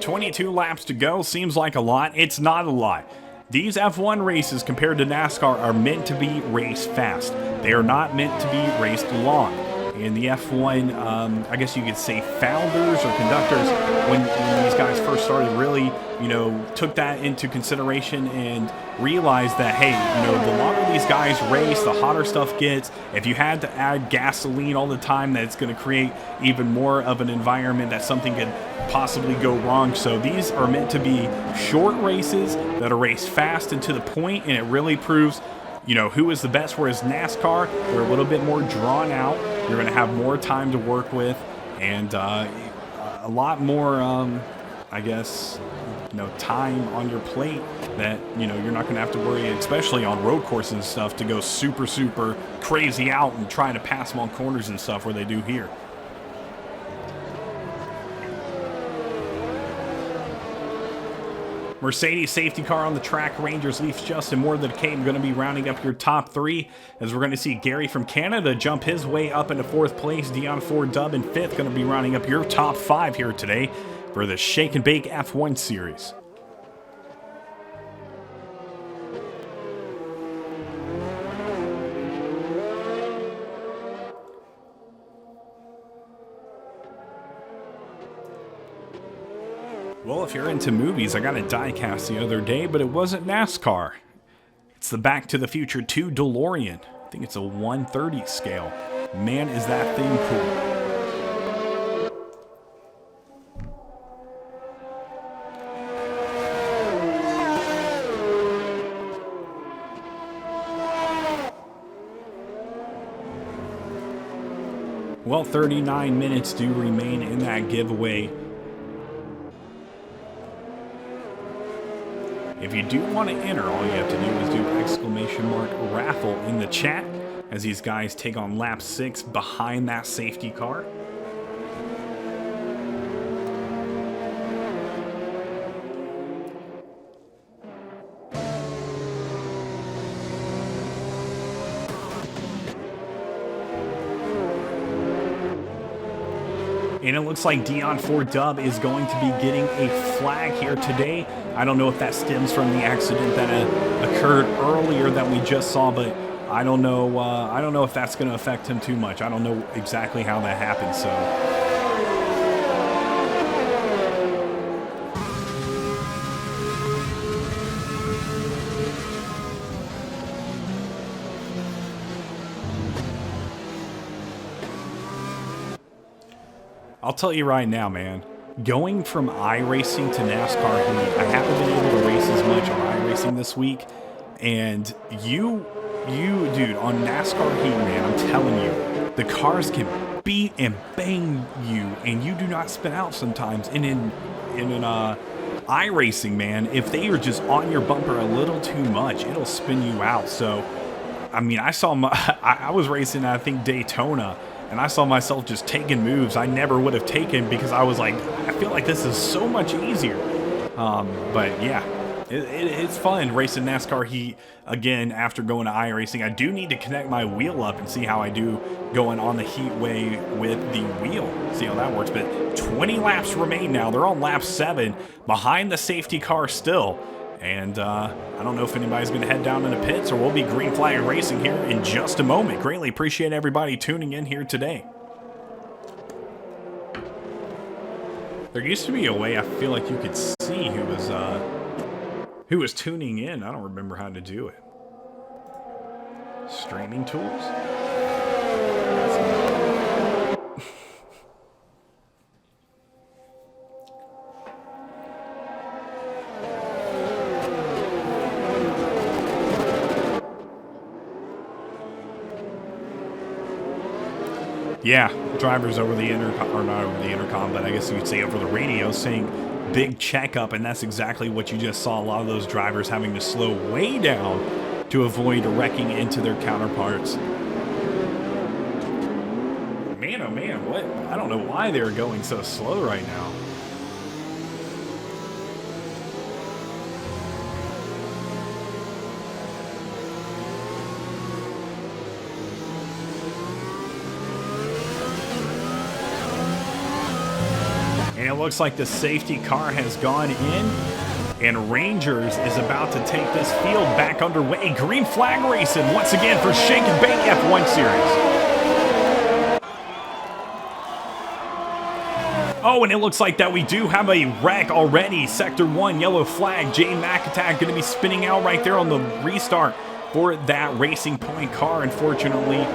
22 laps to go. Seems like a lot. It's not a lot. These F1 races compared to NASCAR are meant to be raced fast. They are not meant to be raced long. And the F1, I guess you could say founders or conductors, when these guys first started, really, you know, took that into consideration and realized that, hey, you know, the longer these guys race, the hotter stuff gets. If you had to add gasoline all the time, that's going to create even more of an environment that something could possibly go wrong. So these are meant to be short races that are raced fast and to the point, and it really proves, you know, who is the best. Whereas NASCAR, they're a little bit more drawn out. You're going to have more time to work with, and a lot more, I guess, you know, time on your plate that, you know, you're not going to have to worry, especially on road courses and stuff, to go super crazy out and try to pass them on corners and stuff where they do here. Mercedes safety car on the track. Rangers, Leafs, Justin Moore, the Decade going to be rounding up your top three, as we're going to see Gary from Canada jump his way up into fourth place. Dion4Dub in fifth, going to be rounding up your top five here today for the Shake and Bake F1 series. Well, if you're into movies, I got a diecast the other day, but it wasn't NASCAR. It's the Back to the Future 2 DeLorean. I think it's a 1/30 scale. Man, is that thing cool. Well, 39 minutes do remain in that giveaway. If you do want to enter, all you have to do is do !raffle in the chat as these guys take on lap 6 behind that safety car. And it looks like Dion4Dub is going to be getting a flag here today. I don't know if that stems from the accident that occurred earlier that we just saw, but I don't know. I don't know if that's going to affect him too much. I don't know exactly how that happened. So. I'll tell you right now, man, going from iRacing to NASCAR Heat, I haven't been able to race as much on iRacing this week, and you, dude, on NASCAR Heat, man, I'm telling you, the cars can beat and bang you, and you do not spin out sometimes. And in an iRacing, man, if they are just on your bumper a little too much, it'll spin you out. So, I mean, I was racing, I think, Daytona, and I saw myself just taking moves I never would have taken because I was like, I feel like this is so much easier. But yeah, it's fun racing NASCAR Heat again after going to iRacing. I do need to connect my wheel up and see how I do going on the Heat way with the wheel. See how that works. But 20 laps remain now. They're on lap 7 behind the safety car still. And I don't know if anybody's going to head down in the pits or we'll be green flag racing here in just a moment. Greatly appreciate everybody tuning in here today. There used to be a way I feel like you could see who was tuning in. I don't remember how to do it. Streaming tools? Yeah, drivers over the intercom, or not over the intercom, but I guess you could say over the radio saying big checkup, and that's exactly what you just saw. A lot of those drivers having to slow way down to avoid wrecking into their counterparts. Man, oh man, what? I don't know why they're going so slow right now. And it looks like the safety car has gone in, and Rangers is about to take this field back underway. Green flag racing once again for Shake and Bake F1 Series. Oh, and it looks like that we do have a wreck already. Sector 1, yellow flag. Jane McAtack going to be spinning out right there on the restart for that Racing Point car. Unfortunately,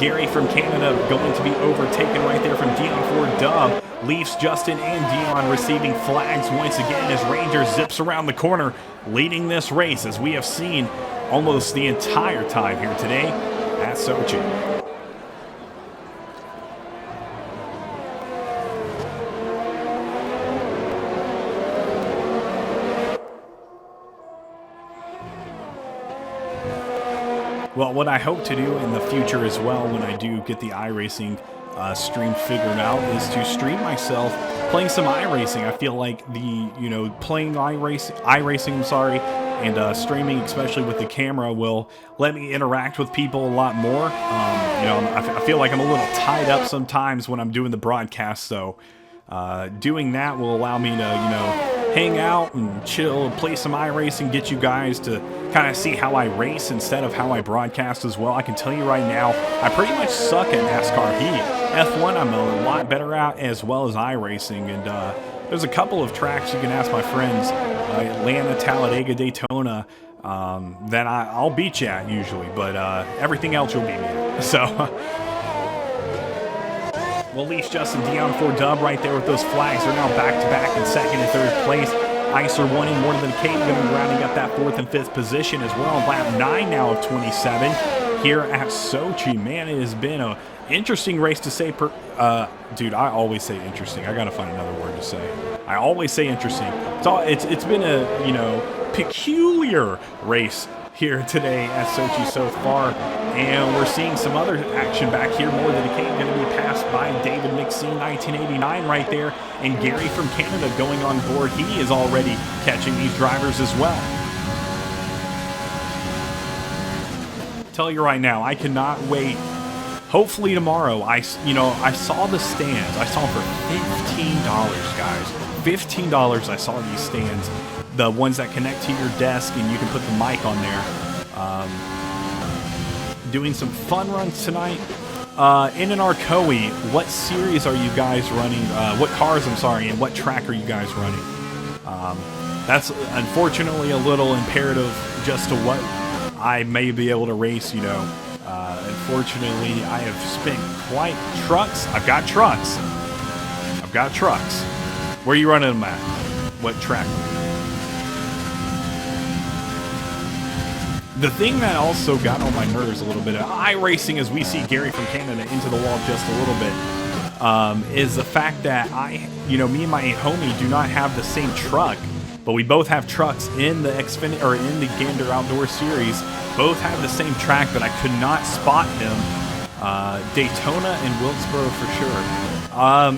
Gary from Canada going to be overtaken right there from Dion Ford Dub. Leafs, Justin, and Dion receiving flags once again as Ranger zips around the corner, leading this race as we have seen almost the entire time here today at Sochi. Well, what I hope to do in the future as well when I do get the iRacing stream figured out is to stream myself playing some iRacing. I feel like playing iRacing, and streaming, especially with the camera, will let me interact with people a lot more. I feel like I'm a little tied up sometimes when I'm doing the broadcast, so doing that will allow me to, hang out and chill, play some iRacing, get you guys to kind of see how I race instead of how I broadcast as well. I can tell you right now, I pretty much suck at NASCAR Heat. F1 I'm a lot better at, as well as iRacing, and there's a couple of tracks you can ask my friends, Atlanta, Talladega, Daytona, that I'll beat you at usually, but everything else you'll beat me at. So well, Leafs, Justin, Dion Ford Dub right there with those flags. They're now back-to-back in second and third place. Icer wanting more than Kate, going to be rounding up that 4th and 5th position as well. Lap 9 now of 27 here at Sochi. Man, it has been an interesting race to say. Dude, I always say interesting. I got to find another word to say. I always say interesting. It's been a, peculiar race here today at Sochi so far, and we're seeing some other action back here. More than a Kate going to be passed by David McSeen, 1989 right there, and Gary from Canada going on board. He is already catching these drivers as well. Tell you right now, I cannot wait. Hopefully tomorrow, I saw the stands. I saw them for $15, guys. $15 I saw these stands. The ones that connect to your desk and you can put the mic on there. Doing some fun runs tonight. In an Arcoe, what series are you guys running? What cars, and what track are you guys running? That's unfortunately a little imperative just to what I may be able to race, Unfortunately, I have spent quite trucks. I've got trucks. Where are you running them at? What track? The thing that also got on my nerves a little bit, iRacing, as we see Gary from Canada into the wall just a little bit, is the fact that me and my homie do not have the same truck, but we both have trucks in the Xfinity or in the Gander Outdoor Series. Both have the same track, but I could not spot him. Daytona and Wilkesboro for sure.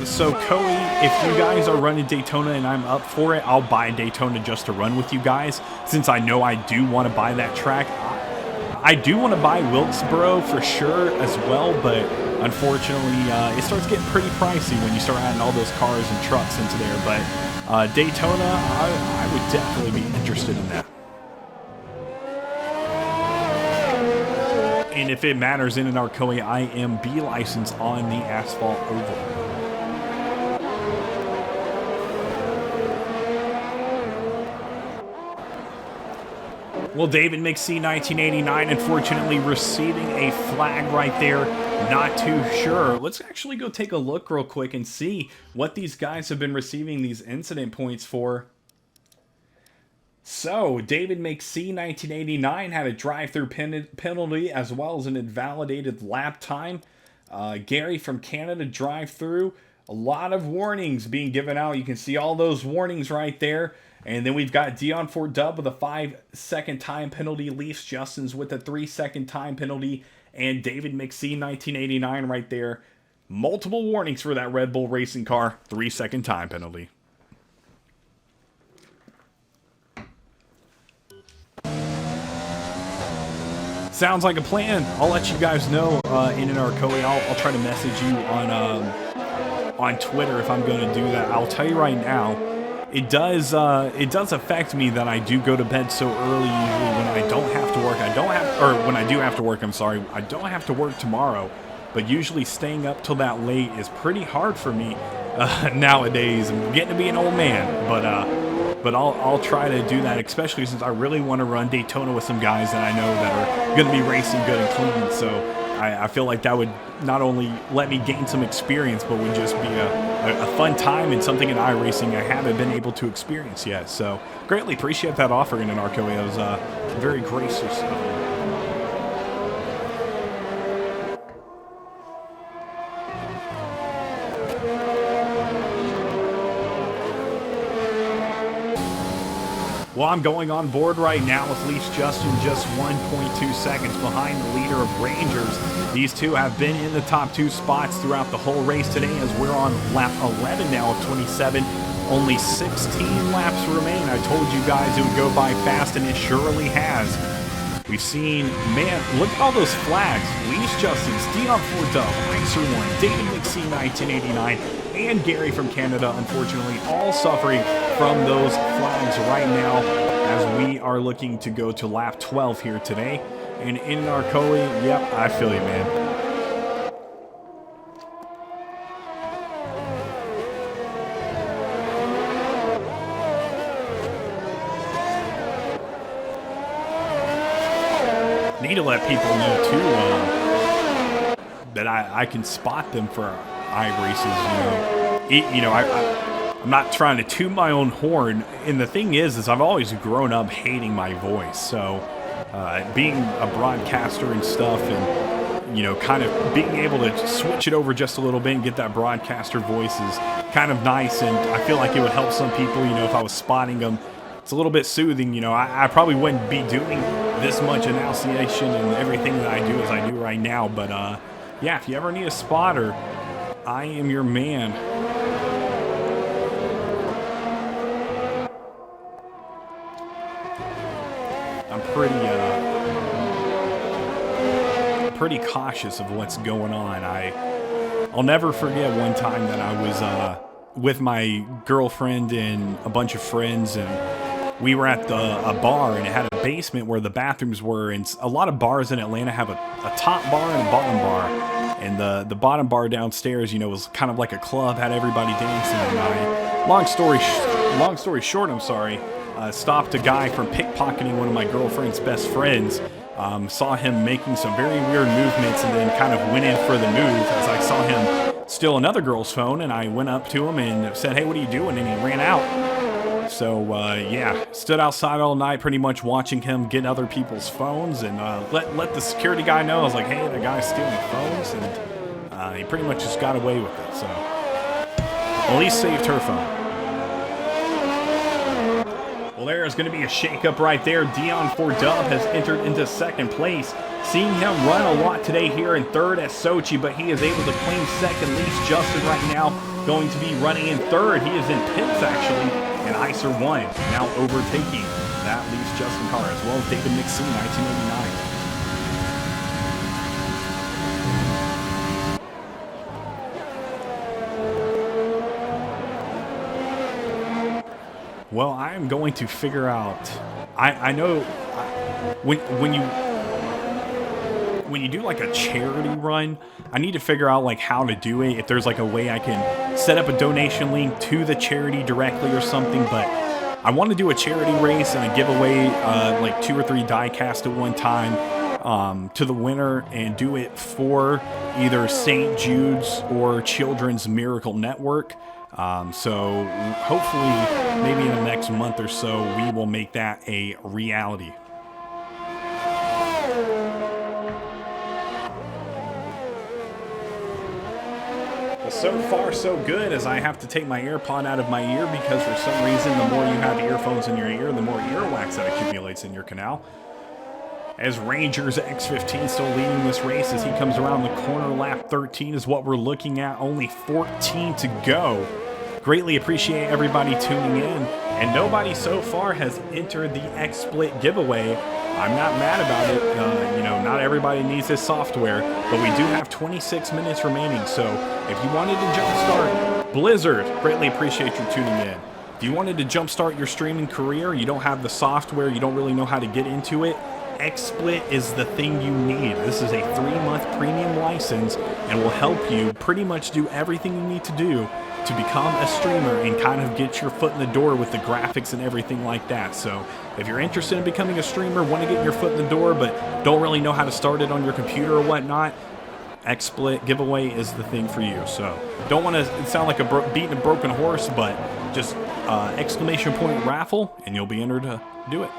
So Coey, if you guys are running Daytona and I'm up for it, I'll buy Daytona just to run with you guys, since I know I do want to buy that track. I do want to buy Wilkesboro for sure as well, but unfortunately it starts getting pretty pricey when you start adding all those cars and trucks into there. But Daytona, I would definitely be interested in that. And if it matters in an Arcoa, I am B license on the asphalt oval. Well, David McC 1989, unfortunately receiving a flag right there. Not too sure. Let's actually go take a look real quick and see what these guys have been receiving these incident points for. So, David McC 1989 had a drive-through penalty as well as an invalidated lap time. Gary from Canada drive-through. A lot of warnings being given out. You can see all those warnings right there. And then we've got Dion Ford Dub with a 5-second time penalty. Leafs Justin's with a 3-second time penalty. And David McC 1989 right there. Multiple warnings for that Red Bull racing car. 3-second time penalty. Sounds like a plan. I'll let you guys know in an Arcoa. I'll try to message you on Twitter if I'm going to do that. I'll tell you right now, it does affect me that I do go to bed so early usually when I don't have to work. When I do have to work, I'm sorry. I don't have to work tomorrow, but usually staying up till that late is pretty hard for me nowadays. I'm getting to be an old man, but I'll try to do that, especially since I really want to run Daytona with some guys that I know that are going to be racing good and clean. So I feel like that would not only let me gain some experience, but would just be a fun time and something in iRacing I haven't been able to experience yet. So greatly appreciate that offer in an Arcoa. It was very gracious of you. Well, I'm going on board right now with Leafs Justin just 1.2 seconds behind the leader of Rangers. These two have been in the top 2 spots throughout the whole race today, as we're on lap 11 now of 27. Only 16 laps remain. I told you guys it would go by fast, and it surely has. We've seen, man, look at all those flags. Leafs Justin's, Dion Ford Dub, Icer1, David McC 1989, and Gary from Canada, unfortunately, all suffering from those flags right now as we are looking to go to lap 12 here today. And in Arcoa, yep, I feel you, man. Need to let people know too that I can spot them for iRaces. I'm not trying to toot my own horn, and the thing is I've always grown up hating my voice. So being a broadcaster and stuff, and kind of being able to switch it over just a little bit and get that broadcaster voice is kind of nice, and I feel like it would help some people. If I was spotting them. It's a little bit soothing, I probably wouldn't be doing this much enunciation and everything that I do as I do right now, but yeah, if you ever need a spotter, I am your man. I'm pretty cautious of what's going on. I'll never forget one time that I was with my girlfriend and a bunch of friends, and we were at a bar, and it had a basement where the bathrooms were, and a lot of bars in Atlanta have a top bar and a bottom bar, and the bottom bar downstairs, was kind of like a club, had everybody dancing, and I, long story short, I'm sorry, stopped a guy from pickpocketing one of my girlfriend's best friends. Saw him making some very weird movements, and then kind of went in for the move as I saw him steal another girl's phone, and I went up to him and said, "Hey, what are you doing?" And he ran out. So, yeah, stood outside all night pretty much watching him get other people's phones and let the security guy know. I was like, hey, the guy's stealing phones, and he pretty much just got away with it. So, at least saved her phone. Well, there's going to be a shakeup right there. Dion Fordub has entered into second place. Seeing him run a lot today here in third at Sochi, but he is able to claim second. Least Justin right now going to be running in third. He is in pits, actually, and Icer won, now overtaking that Least Justin car, as well as David McSee, 1989. Well, I am going to figure out. I know when you do like a charity run, I need to figure out like how to do it. If there's like a way I can set up a donation link to the charity directly or something. But I want to do a charity race and give away like 2 or 3 die-cast at one time to the winner, and do it for either St. Jude's or Children's Miracle Network. So hopefully maybe in the next month or so we will make that a reality. Well, so far so good, as I have to take my AirPod out of my ear because for some reason the more you have earphones in your ear, the more earwax that accumulates in your canal. As Rangers X15 still leading this race as he comes around the corner. Lap 13 is what we're looking at. Only 14 to go. Greatly appreciate everybody tuning in. And nobody so far has entered the XSplit giveaway. I'm not mad about it. You know, not everybody needs this software, but we do have 26 minutes remaining. So if you wanted to jumpstart Blizzard, greatly appreciate you tuning in. If you wanted to jumpstart your streaming career, you don't have the software, you don't really know how to get into it, XSplit is the thing you need. This is a 3-month premium license and will help you pretty much do everything you need to do to become a streamer and kind of get your foot in the door with the graphics and everything like that. So if you're interested in becoming a streamer, want to get your foot in the door, but don't really know how to start it on your computer or whatnot, XSplit giveaway is the thing for you. So don't want to sound like beating a broken horse, but just exclamation point raffle and you'll be entered to do it.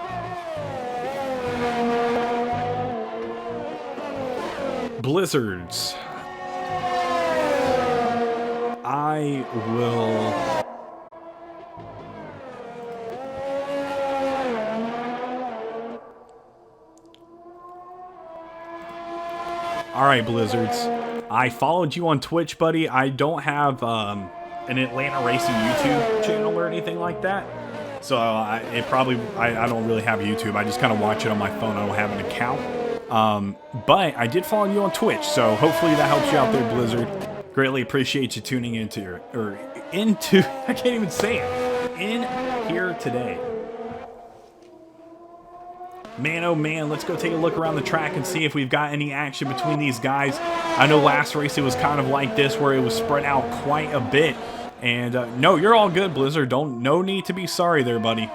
Blizzards. I will... Alright, Blizzards. I followed you on Twitch, buddy. I don't have an Atlanta Racing YouTube channel or anything like that. So I don't really have YouTube. I just kind of watch it on my phone. I don't have an account. But I did follow you on Twitch, so hopefully that helps you out there, Blizzard. Greatly appreciate you tuning into I can't even say it, in here today. Man, oh man, let's go take a look around the track and see if we've got any action between these guys. I know last race it was kind of like this, where it was spread out quite a bit. And no, you're all good, Blizzard. No need to be sorry there, buddy.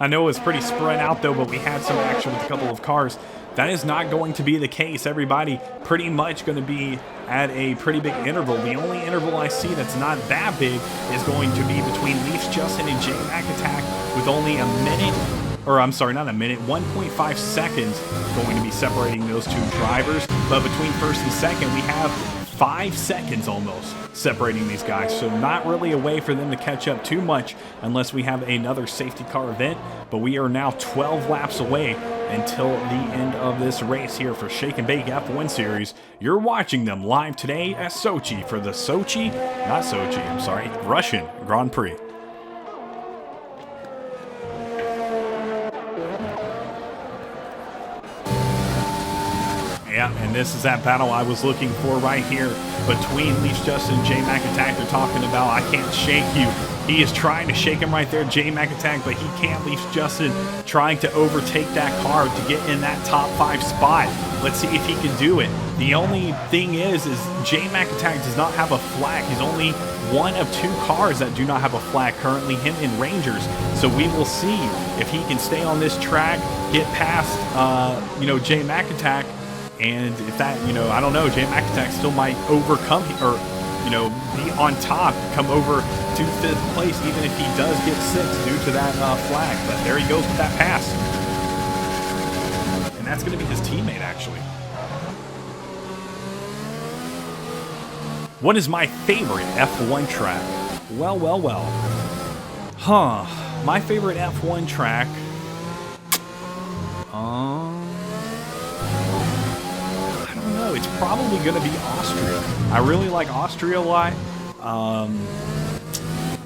I know it was pretty spread out though, but we had some action with a couple of cars. That is not going to be the case. Everybody pretty much going to be at a pretty big interval. The only interval I see that's not that big is going to be between Leafs Justin and J-Mac Attack, with only a minute, or I'm sorry, not a minute, 1.5 seconds going to be separating those two drivers. But between first and second, we have 5 seconds almost separating these guys, so not really a way for them to catch up too much unless we have another safety car event. But we are now 12 laps away until the end of this race here for Shake and Bake F1 Series. You're watching them live today at Sochi for the Russian Grand Prix. Yeah, and this is that battle I was looking for right here between Leafs Justin and J-Mac Attack. They're talking about, I can't shake you. He is trying to shake him right there, J-Mac Attack, but he can't. Leafs Justin trying to overtake that car to get in that top 5 spot. Let's see if he can do it. The only thing is J-Mac Attack does not have a flag. He's only one of 2 cars that do not have a flag currently, him and Rangers. So we will see if he can stay on this track, get past, J-Mac Attack. And if that, I don't know, J-Mac Attack still might overcome, or, be on top, come over to 5th place, even if he does get 6th due to that flag. But there he goes with that pass. And that's going to be his teammate, actually. What is my favorite F1 track? Well, well, well. My favorite F1 track. I don't know. It's probably going to be Austria. I really like Austria a lot.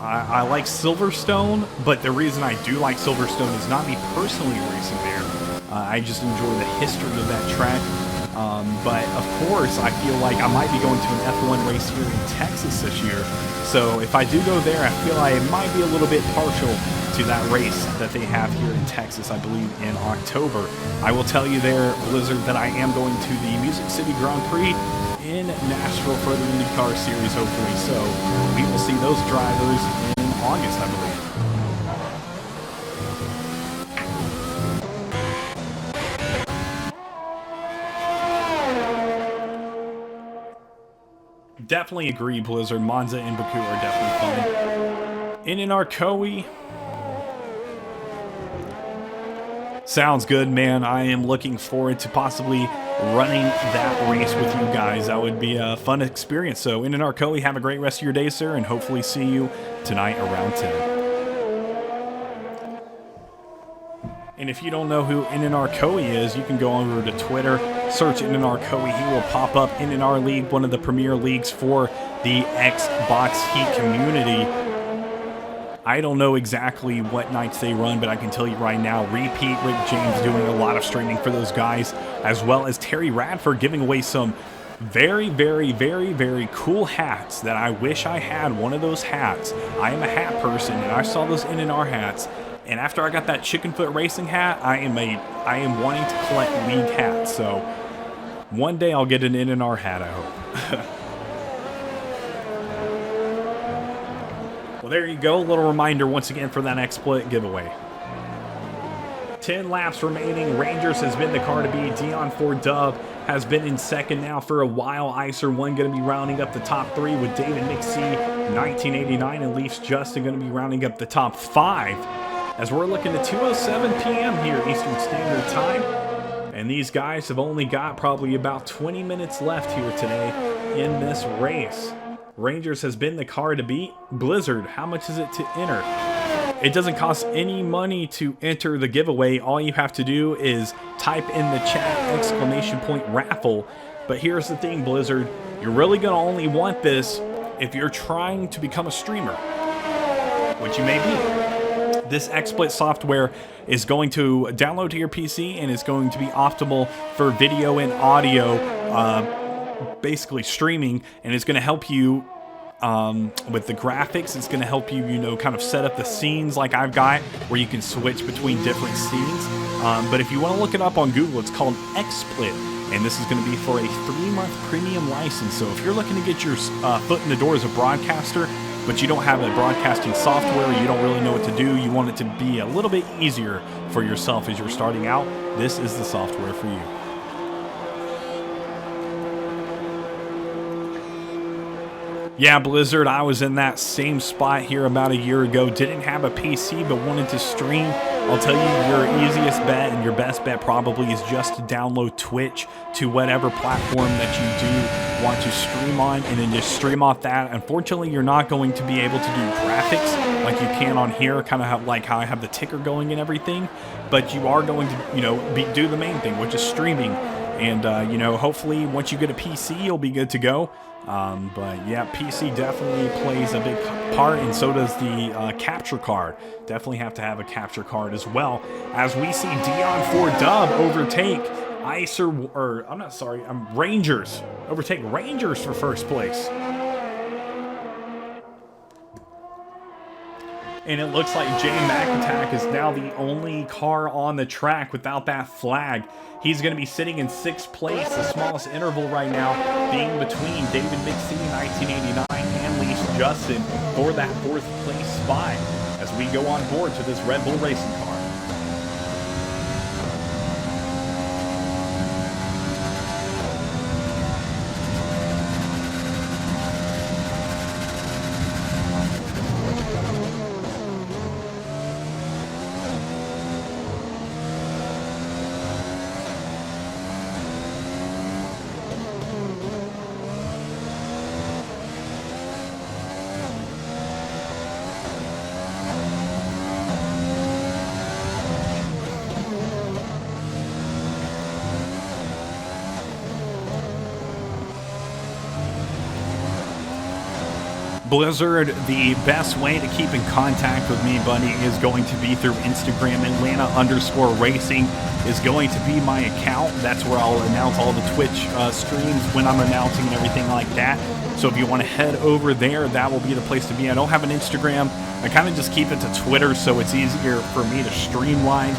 I like Silverstone, but the reason I do like Silverstone is not me personally racing there. I just enjoy the history of that track. But of course, I feel like I might be going to an F1 race here in Texas this year. So if I do go there, I feel I might be a little bit partial to that race that they have here in Texas, I believe in October. I will tell you there, Blizzard, that I am going to the Music City Grand Prix in Nashville for the IndyCar Series, hopefully. So we will see those drivers in August, I believe. Definitely agree, Blizzard. Monza and Baku are definitely fun. In Arcoe. Sounds good, man. I am looking forward to possibly running that race with you guys. That would be a fun experience. So, in Arcoe, have a great rest of your day, sir, and hopefully see you tonight around 10. And if you don't know who Arcoe is, you can go over to Twitter, search Arcoe. He will pop up. NNR League, one of the premier leagues for the Xbox Heat community. I don't know exactly what nights they run, but I can tell you right now, Repeat Rick James doing a lot of streaming for those guys, as well as Terry Radford giving away some very, very, very, very cool hats that I wish I had one of those hats. I am a hat person, and I saw those NNR hats. And after I got that Chickenfoot Racing hat, I am wanting to collect league hats. So one day I'll get an NNR hat, I hope. Well, there you go. A little reminder once again for that XSplit giveaway. 10 laps remaining. Rangers has been the car to beat. Dion Ford Dub has been in second now for a while. Icer 1 going to be rounding up the top 3 with David McSee, 1989, and Leafs Justin going to be rounding up the top 5. As we're looking at 2:07 p.m. here Eastern Standard Time. And these guys have only got probably about 20 minutes left here today in this race. Rangers has been the car to beat. Blizzard, how much is it to enter? It doesn't cost any money to enter the giveaway. All you have to do is type in the chat !raffle. But here's the thing, Blizzard. You're really going to only want this if you're trying to become a streamer, which you may be. This XSplit software is going to download to your PC and is going to be optimal for video and audio, basically streaming, and it's going to help you with the graphics. It's going to help you, kind of set up the scenes like I've got, where you can switch between different scenes. But if you want to look it up on Google, it's called XSplit, and this is going to be for a 3-month premium license. So if you're looking to get your foot in the door as a broadcaster, but you don't have a broadcasting software, you don't really know what to do, you want it to be a little bit easier for yourself as you're starting out, this is the software for you. Yeah, Blizzard, I was in that same spot here about a year ago. Didn't have a PC, but wanted to stream. I'll tell you, your easiest bet and your best bet probably is just to download Twitch to whatever platform that you do want to stream on, and then just stream off that. Unfortunately, you're not going to be able to do graphics like you can on here, kind of like how I have the ticker going and everything, but you are going to, do the main thing, which is streaming. And, hopefully once you get a PC, you'll be good to go. But yeah, PC definitely plays a big part, and so does the capture card. Definitely have to have a capture card as well. As we see Dion Ford Dub overtake Rangers. Overtake Rangers for first place. And it looks like Jay McIntyre is now the only car on the track without that flag. He's going to be sitting in 6th place, the smallest interval right now being between David McSee, 1989, and Leafs Justin for that 4th place spot as we go on board to this Red Bull racing car. Blizzard, the best way to keep in contact with me, buddy, is going to be through Instagram. Atlanta_racing is going to be my account. That's where I'll announce all the Twitch streams when I'm announcing and everything like that. So if you want to head over there, that will be the place to be. I don't have an Instagram. I kind of just keep it to Twitter, so it's easier for me to streamline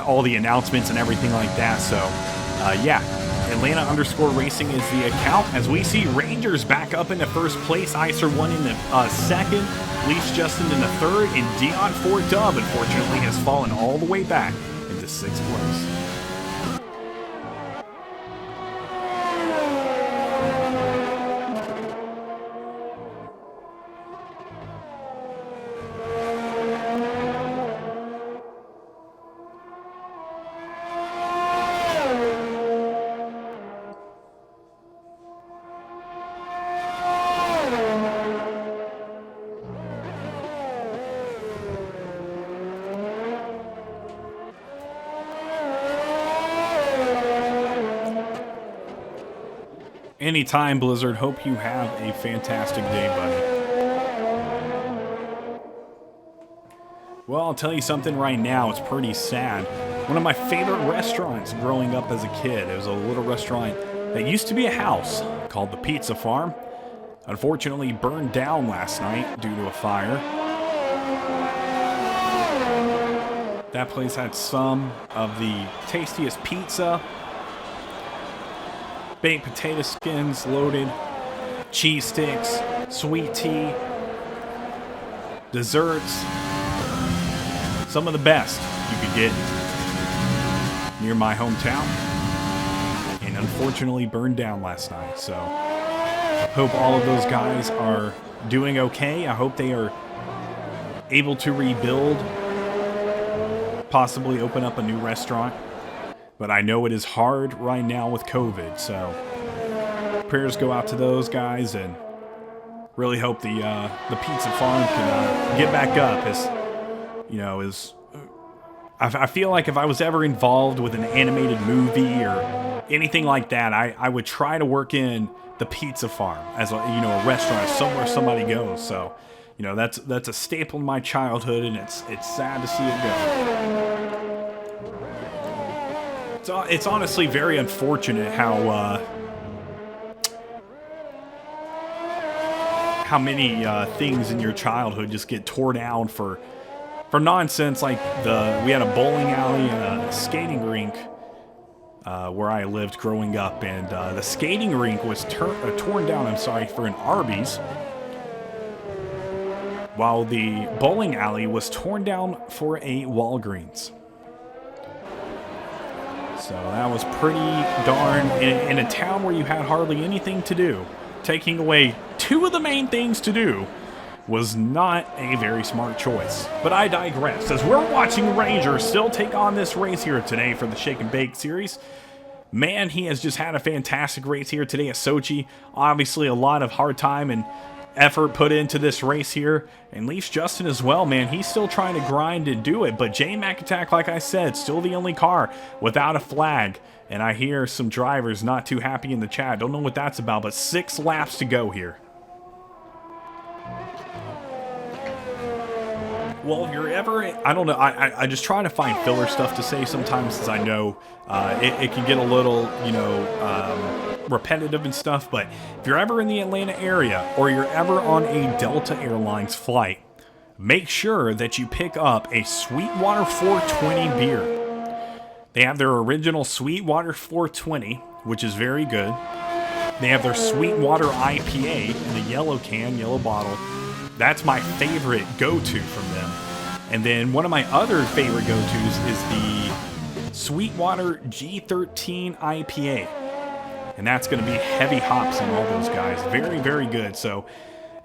all the announcements and everything like that. So, yeah. Atlanta_racing is the account. As we see Rangers back up into first place, Icer1 in the second, Leafs Justin in the third, and Dion Ford Dub, unfortunately, has fallen all the way back into sixth place. Anytime, Blizzard. Hope you have a fantastic day, buddy. Well, I'll tell you something right now. It's pretty sad. One of my favorite restaurants growing up as a kid. It was a little restaurant that used to be a house called the Pizza Farm. Unfortunately, burned down last night due to a fire. That place had some of the tastiest pizza. Baked potato skins loaded, cheese sticks, sweet tea, desserts. Some of the best you could get near my hometown. And unfortunately burned down last night. So hope all of those guys are doing okay. I hope they are able to rebuild, possibly open up a new restaurant. But I know it is hard right now with COVID, so prayers go out to those guys, and really hope the Pizza Farm can get back up. As you know, I feel like if I was ever involved with an animated movie or anything like that, I would try to work in the Pizza Farm as a restaurant, somewhere somebody goes. So, that's a staple in my childhood, and it's sad to see it go. It's honestly very unfortunate how many things in your childhood just get torn down for nonsense. Like we had a bowling alley and a skating rink where I lived growing up, and the skating rink was torn down. For an Arby's, while the bowling alley was torn down for a Walgreens. So that was pretty darn, in a town where you had hardly anything to do. Taking away two of the main things to do was not a very smart choice. But I digress, as we're watching Rangers still take on this race here today for the Shake and Bake series. Man, he has just had a fantastic race here today at Sochi. Obviously a lot of hard time and effort put into this race here, and Leafs Justin as well, man. He's still trying to grind and do it, but J-Mac Attack, like I said, still the only car without a flag, and I hear some drivers not too happy in the chat. Don't know what that's about, but 6 laps to go here. Well, if you're ever, I don't know, I just try to find filler stuff to say sometimes, since I know it can get a little, repetitive and stuff. But if you're ever in the Atlanta area, or you're ever on a Delta Airlines flight, make sure that you pick up a Sweetwater 420 beer. They have their original Sweetwater 420, which is very good. They have their Sweetwater IPA in a yellow can, yellow bottle. That's my favorite go-to from them. And then one of my other favorite go-tos is the Sweetwater G13 IPA. And that's going to be heavy hops on all those guys. Very, very good. So,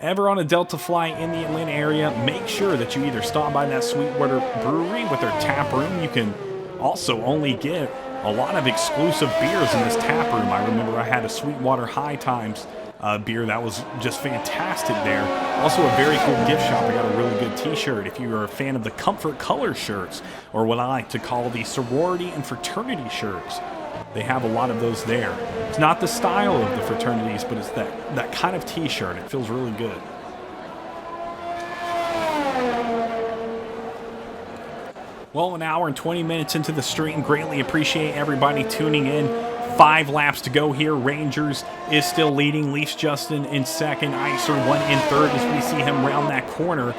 ever on a Delta flight in the Atlanta area, make sure that you either stop by that Sweetwater Brewery with their tap room. You can also only get a lot of exclusive beers in this tap room. I remember I had a Sweetwater High Times beer that was just fantastic there. Also a very cool gift shop. I got a really good t-shirt if you are a fan of the Comfort Color shirts, or what I like to call the sorority and fraternity shirts. They have a lot of those there. It's not the style of the fraternities, but it's that kind of t-shirt. It feels really good. Well, an hour and 20 minutes into the stream. Greatly appreciate everybody tuning in. 5 laps to go here. Rangers is still leading. Leafs Justin in second. Icer 1 in third as we see him round that corner.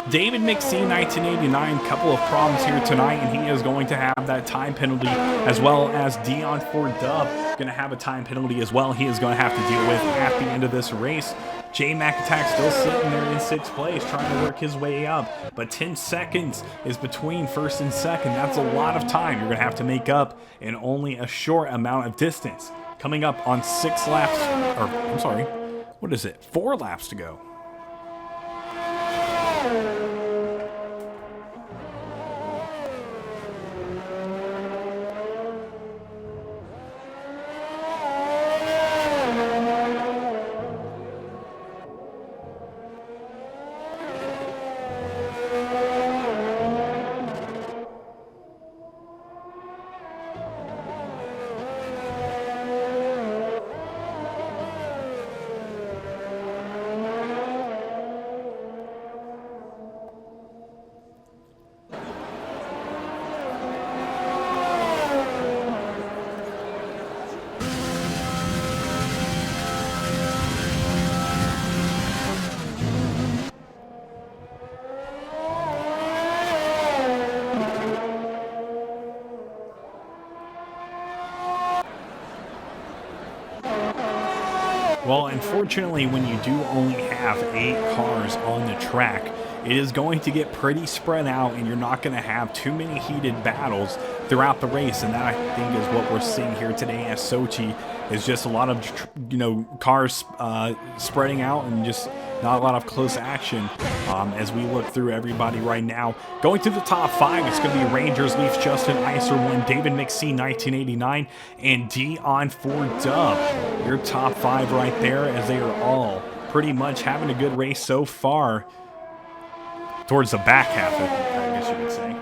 David McSee, 1989, couple of problems here tonight, and he is going to have that time penalty, as well as Dion Ford Dub going to have a time penalty as well. He is going to have to deal with at the end of this race. J Mac Attack still sitting there in 6th place, trying to work his way up, but 10 seconds is between first and second. That's a lot of time you're going to have to make up in only a short amount of distance. Coming up on 6 laps, or I'm sorry, what is it? 4 laps to go. Well, unfortunately, when you do only have 8 cars on the track, it is going to get pretty spread out, and you're not going to have too many heated battles throughout the race. And that, I think, is what we're seeing here today at Sochi, is just a lot of, cars spreading out and just not a lot of close action as we look through everybody right now. Going through the top 5, it's going to be Rangers, Leafs, Justin, Icer 1, David McSee, 1989, and Dion Ford Dub. Your top 5 right there, as they are all pretty much having a good race so far towards the back half, I guess you could say.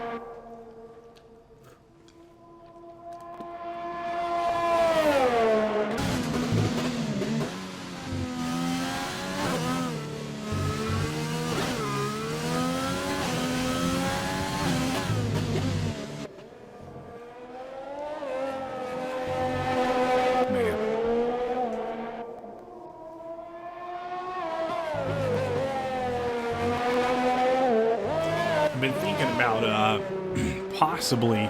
Possibly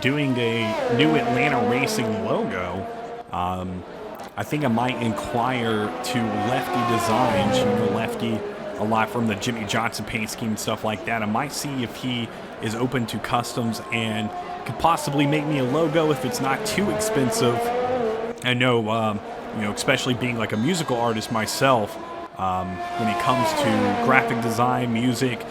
doing a new Atlanta Racing logo. I think I might inquire to Lefty Designs. You know Lefty a lot from the Jimmy Johnson paint scheme and stuff like that. I might see if he is open to customs and could possibly make me a logo if it's not too expensive. I know, especially being like a musical artist myself, when it comes to graphic design, music,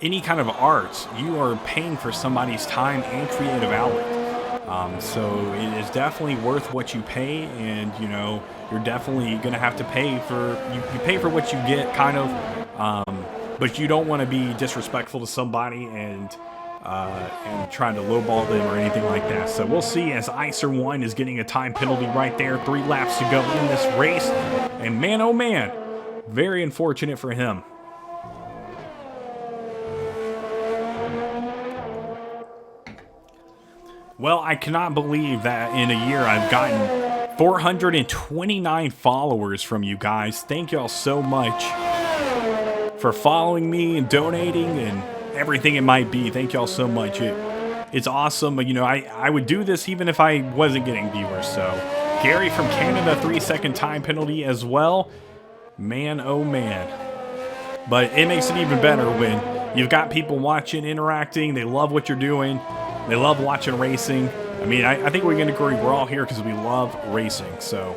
any kind of art, you are paying for somebody's time and creative outlet. So it is definitely worth what you pay, and you're definitely going to have to pay for you pay for what you get, kind of. But you don't want to be disrespectful to somebody and trying to lowball them or anything like that. So we'll see, as Icer 1 is getting a time penalty right there. 3 laps to go in this race, and man, oh man, very unfortunate for him. Well, I cannot believe that in a year I've gotten 429 followers from you guys. Thank y'all so much for following me and donating and everything it might be. Thank y'all so much. It's awesome. I would do this even if I wasn't getting viewers. So Gary from Canada, 3-second time penalty as well. Man, oh man. But it makes it even better when you've got people watching, interacting. They love what you're doing. They love watching racing. I mean, I think we can agree we're all here because we love racing, so.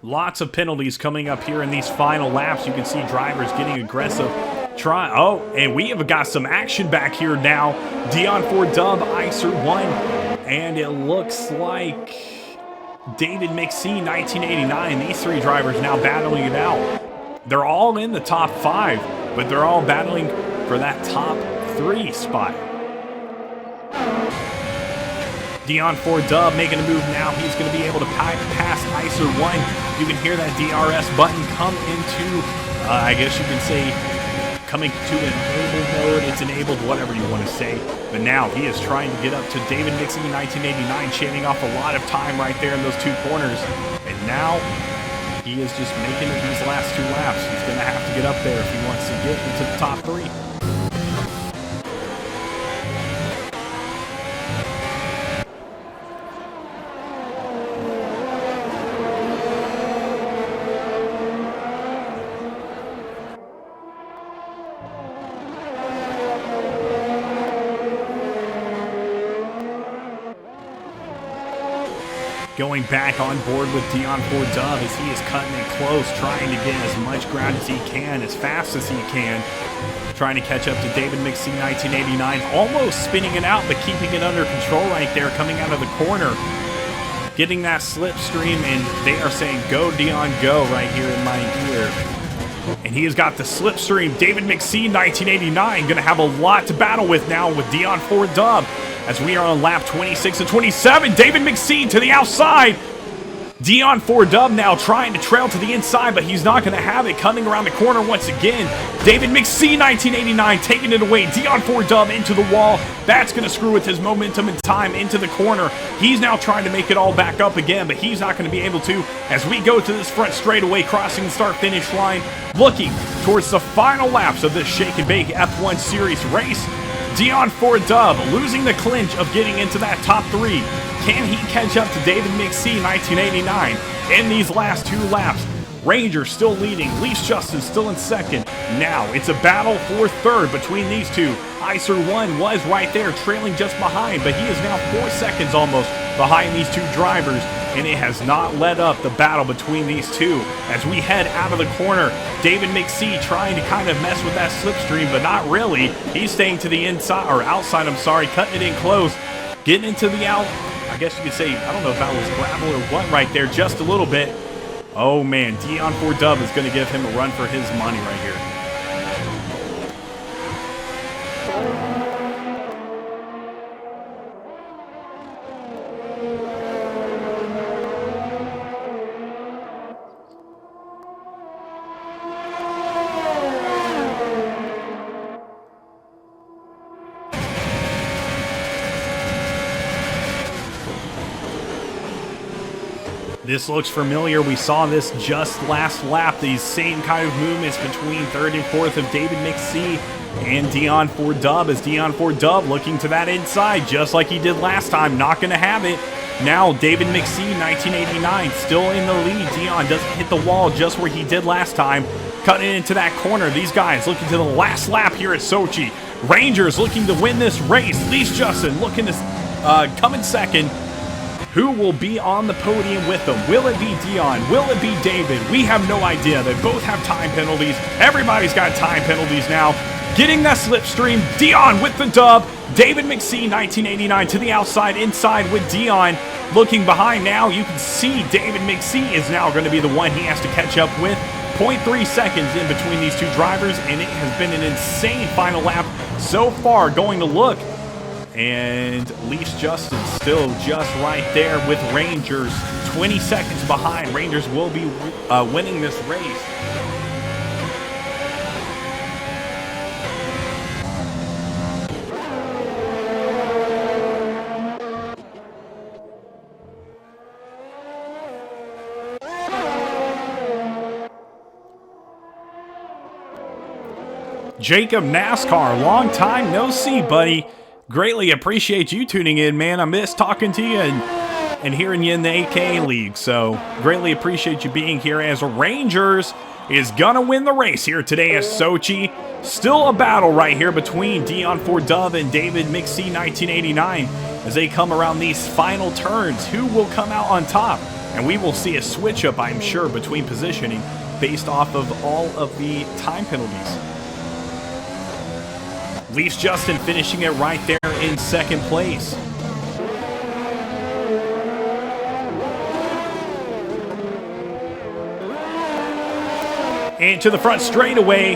Lots of penalties coming up here in these final laps. You can see drivers getting aggressive. And we have got some action back here now. Dion Ford Dub, Icer 1, and it looks like David McSee, 1989. These 3 drivers now battling it out. They're all in the top 5, but they're all battling for that top 3 spot. Dion Ford Dub making a move now. He's going to be able to pass Icer 1. You can hear that DRS button come into, I guess you can say, coming to enable mode. It's enabled, whatever you want to say. But now he is trying to get up to David Mixie 1989, shaving off a lot of time right there in those two corners. And now he is just making it these last two laps. He's going to have to get up there if he wants to get into the top three. Going back on board with Dion Ford Dove as he is cutting it close, trying to get as much ground as he can, as fast as he can. Trying to catch up to David Mixie 1989, almost spinning it out, but keeping it under control right there, coming out of the corner. Getting that slipstream, and they are saying, go Dion, go, right here in my ear. And he has got the slipstream. David Mixie 1989 going to have a lot to battle with now with Dion Ford Dove. As we are on lap 26 and 27, David Mixie to the outside. Dion Ford Dove now trying to trail to the inside, but he's not going to have it. Coming around the corner once again, David Mixie 1989 taking it away. Dion Ford Dove into the wall. That's going to screw with his momentum and time into the corner. He's now trying to make it all back up again, but he's not going to be able to as we go to this front straightaway, crossing the start-finish line, looking towards the final laps of this Shake and Bake F1 Series race. Dion Ford Dove losing the clinch of getting into that top three. Can he catch up to David Mixie 1989 in these last two laps? Rangers still leading. Leafs Justin still in second. Now it's a battle for third between these two. Icer 1 was right there trailing just behind, but he is now 4 seconds almost behind these two drivers, and it has not let up the battle between these two. As we head out of the corner, David Mixie trying to kind of mess with that slipstream, but not really. He's staying to the inside, or outside, I'm sorry, cutting it in close, getting into the out. I guess you could say, I don't know if that was gravel or what right there, just a little bit. Oh man, Dion Ford Dove is going to give him a run for his money right here. This looks familiar. We saw this just last lap. These same kind of movements between third and fourth of David Mixie and Dion Ford Dove, as Dion Ford Dove looking to that inside just like he did last time. Not going to have it. Now David Mixie 1989 still in the lead. Dion doesn't hit the wall just where he did last time. Cutting into that corner. These guys looking to the last lap here at Sochi. Rangers looking to win this race. Leafs Justin looking to come in second. Who will be on the podium with them? Will it be Dion? Will it be David? We have no idea. They both have time penalties. Everybody's got time penalties now. Getting that slipstream. Dion with the dub. David Mixie 1989 to the outside, inside with Dion. Looking behind now, you can see David Mixie is now going to be the one he has to catch up with. 0.3 seconds in between these two drivers, and it has been an insane final lap so far. Going to look. And Leafs Justin still just right there with Rangers 20 seconds behind. Rangers will be winning this race. Jacob NASCAR, long time no see, buddy. Greatly appreciate you tuning in, man. I miss talking to you and hearing you in the AK League. So greatly appreciate you being here, as Rangers is gonna win the race here today at Sochi. Still a battle right here between Dion Ford Dove and David Mixie 1989 as they come around these final turns. Who will come out on top? And we will see a switch up, I'm sure, between positioning based off of all of the time penalties. Leafs Justin finishing it right there in second place. And to the front straightaway,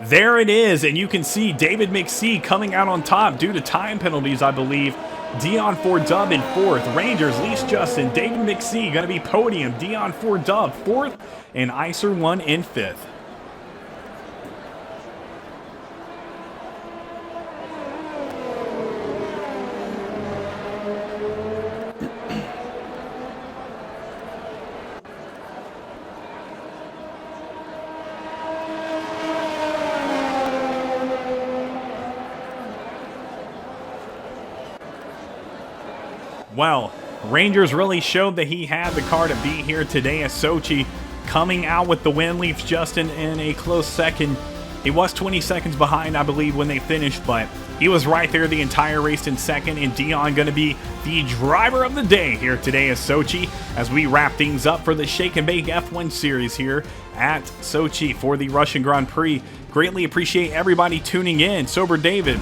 there it is. And you can see David Mixie coming out on top due to time penalties, I believe. Dion Ford Dove in fourth. Rangers, Leafs Justin, David Mixie going to be podium. Dion Ford Dove fourth, and Icer 1 in fifth. Well, Rangers really showed that he had the car to beat here today as Sochi coming out with the win, leaves Justin in a close second. He was 20 seconds behind, I believe, when they finished, but he was right there the entire race in second, and Dion going to be the driver of the day here today at Sochi as we wrap things up for the Shake and Bake F1 series here at Sochi for the Russian Grand Prix. Greatly appreciate everybody tuning in. Sober David,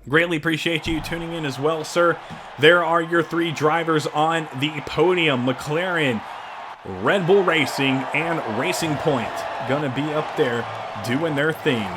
greatly appreciate you tuning in as well, sir. There are your three drivers on the podium. McLaren, Red Bull Racing, and Racing Point gonna be up there doing their thing.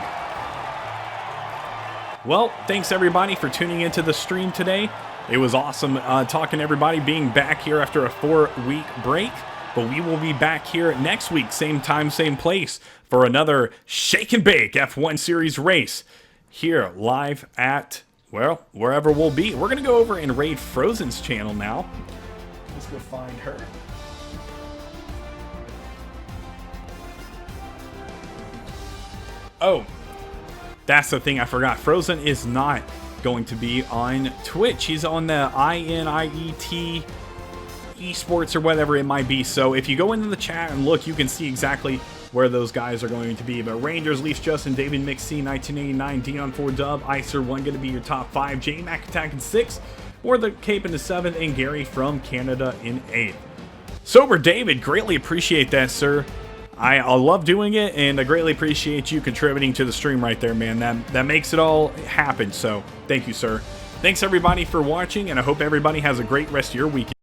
Well, thanks everybody for tuning into the stream today. It was awesome talking to everybody, being back here after a 4-week break. But we will be back here next week, same time, same place, for another Shake and Bake F1 Series race here live at, well, wherever we'll be. We're going to go over and raid Frozen's channel now. Let's go find her. Oh, that's the thing I forgot. Frozen is not going to be on Twitch. He's on the INIET esports or whatever it might be. So if you go into the chat and look, you can see exactly where those guys are going to be. But Rangers, Leafs, Justin, David, Mixie, 1989, Dion 4 Dub, Icer 1 going to be your top 5, J Mac Attack in 6, or the Cape in the 7th, and Gary from Canada in 8th. Sober David, greatly appreciate that, sir. I love doing it, and I greatly appreciate you contributing to the stream right there, man. That makes it all happen. So thank you, sir. Thanks everybody for watching, and I hope everybody has a great rest of your weekend.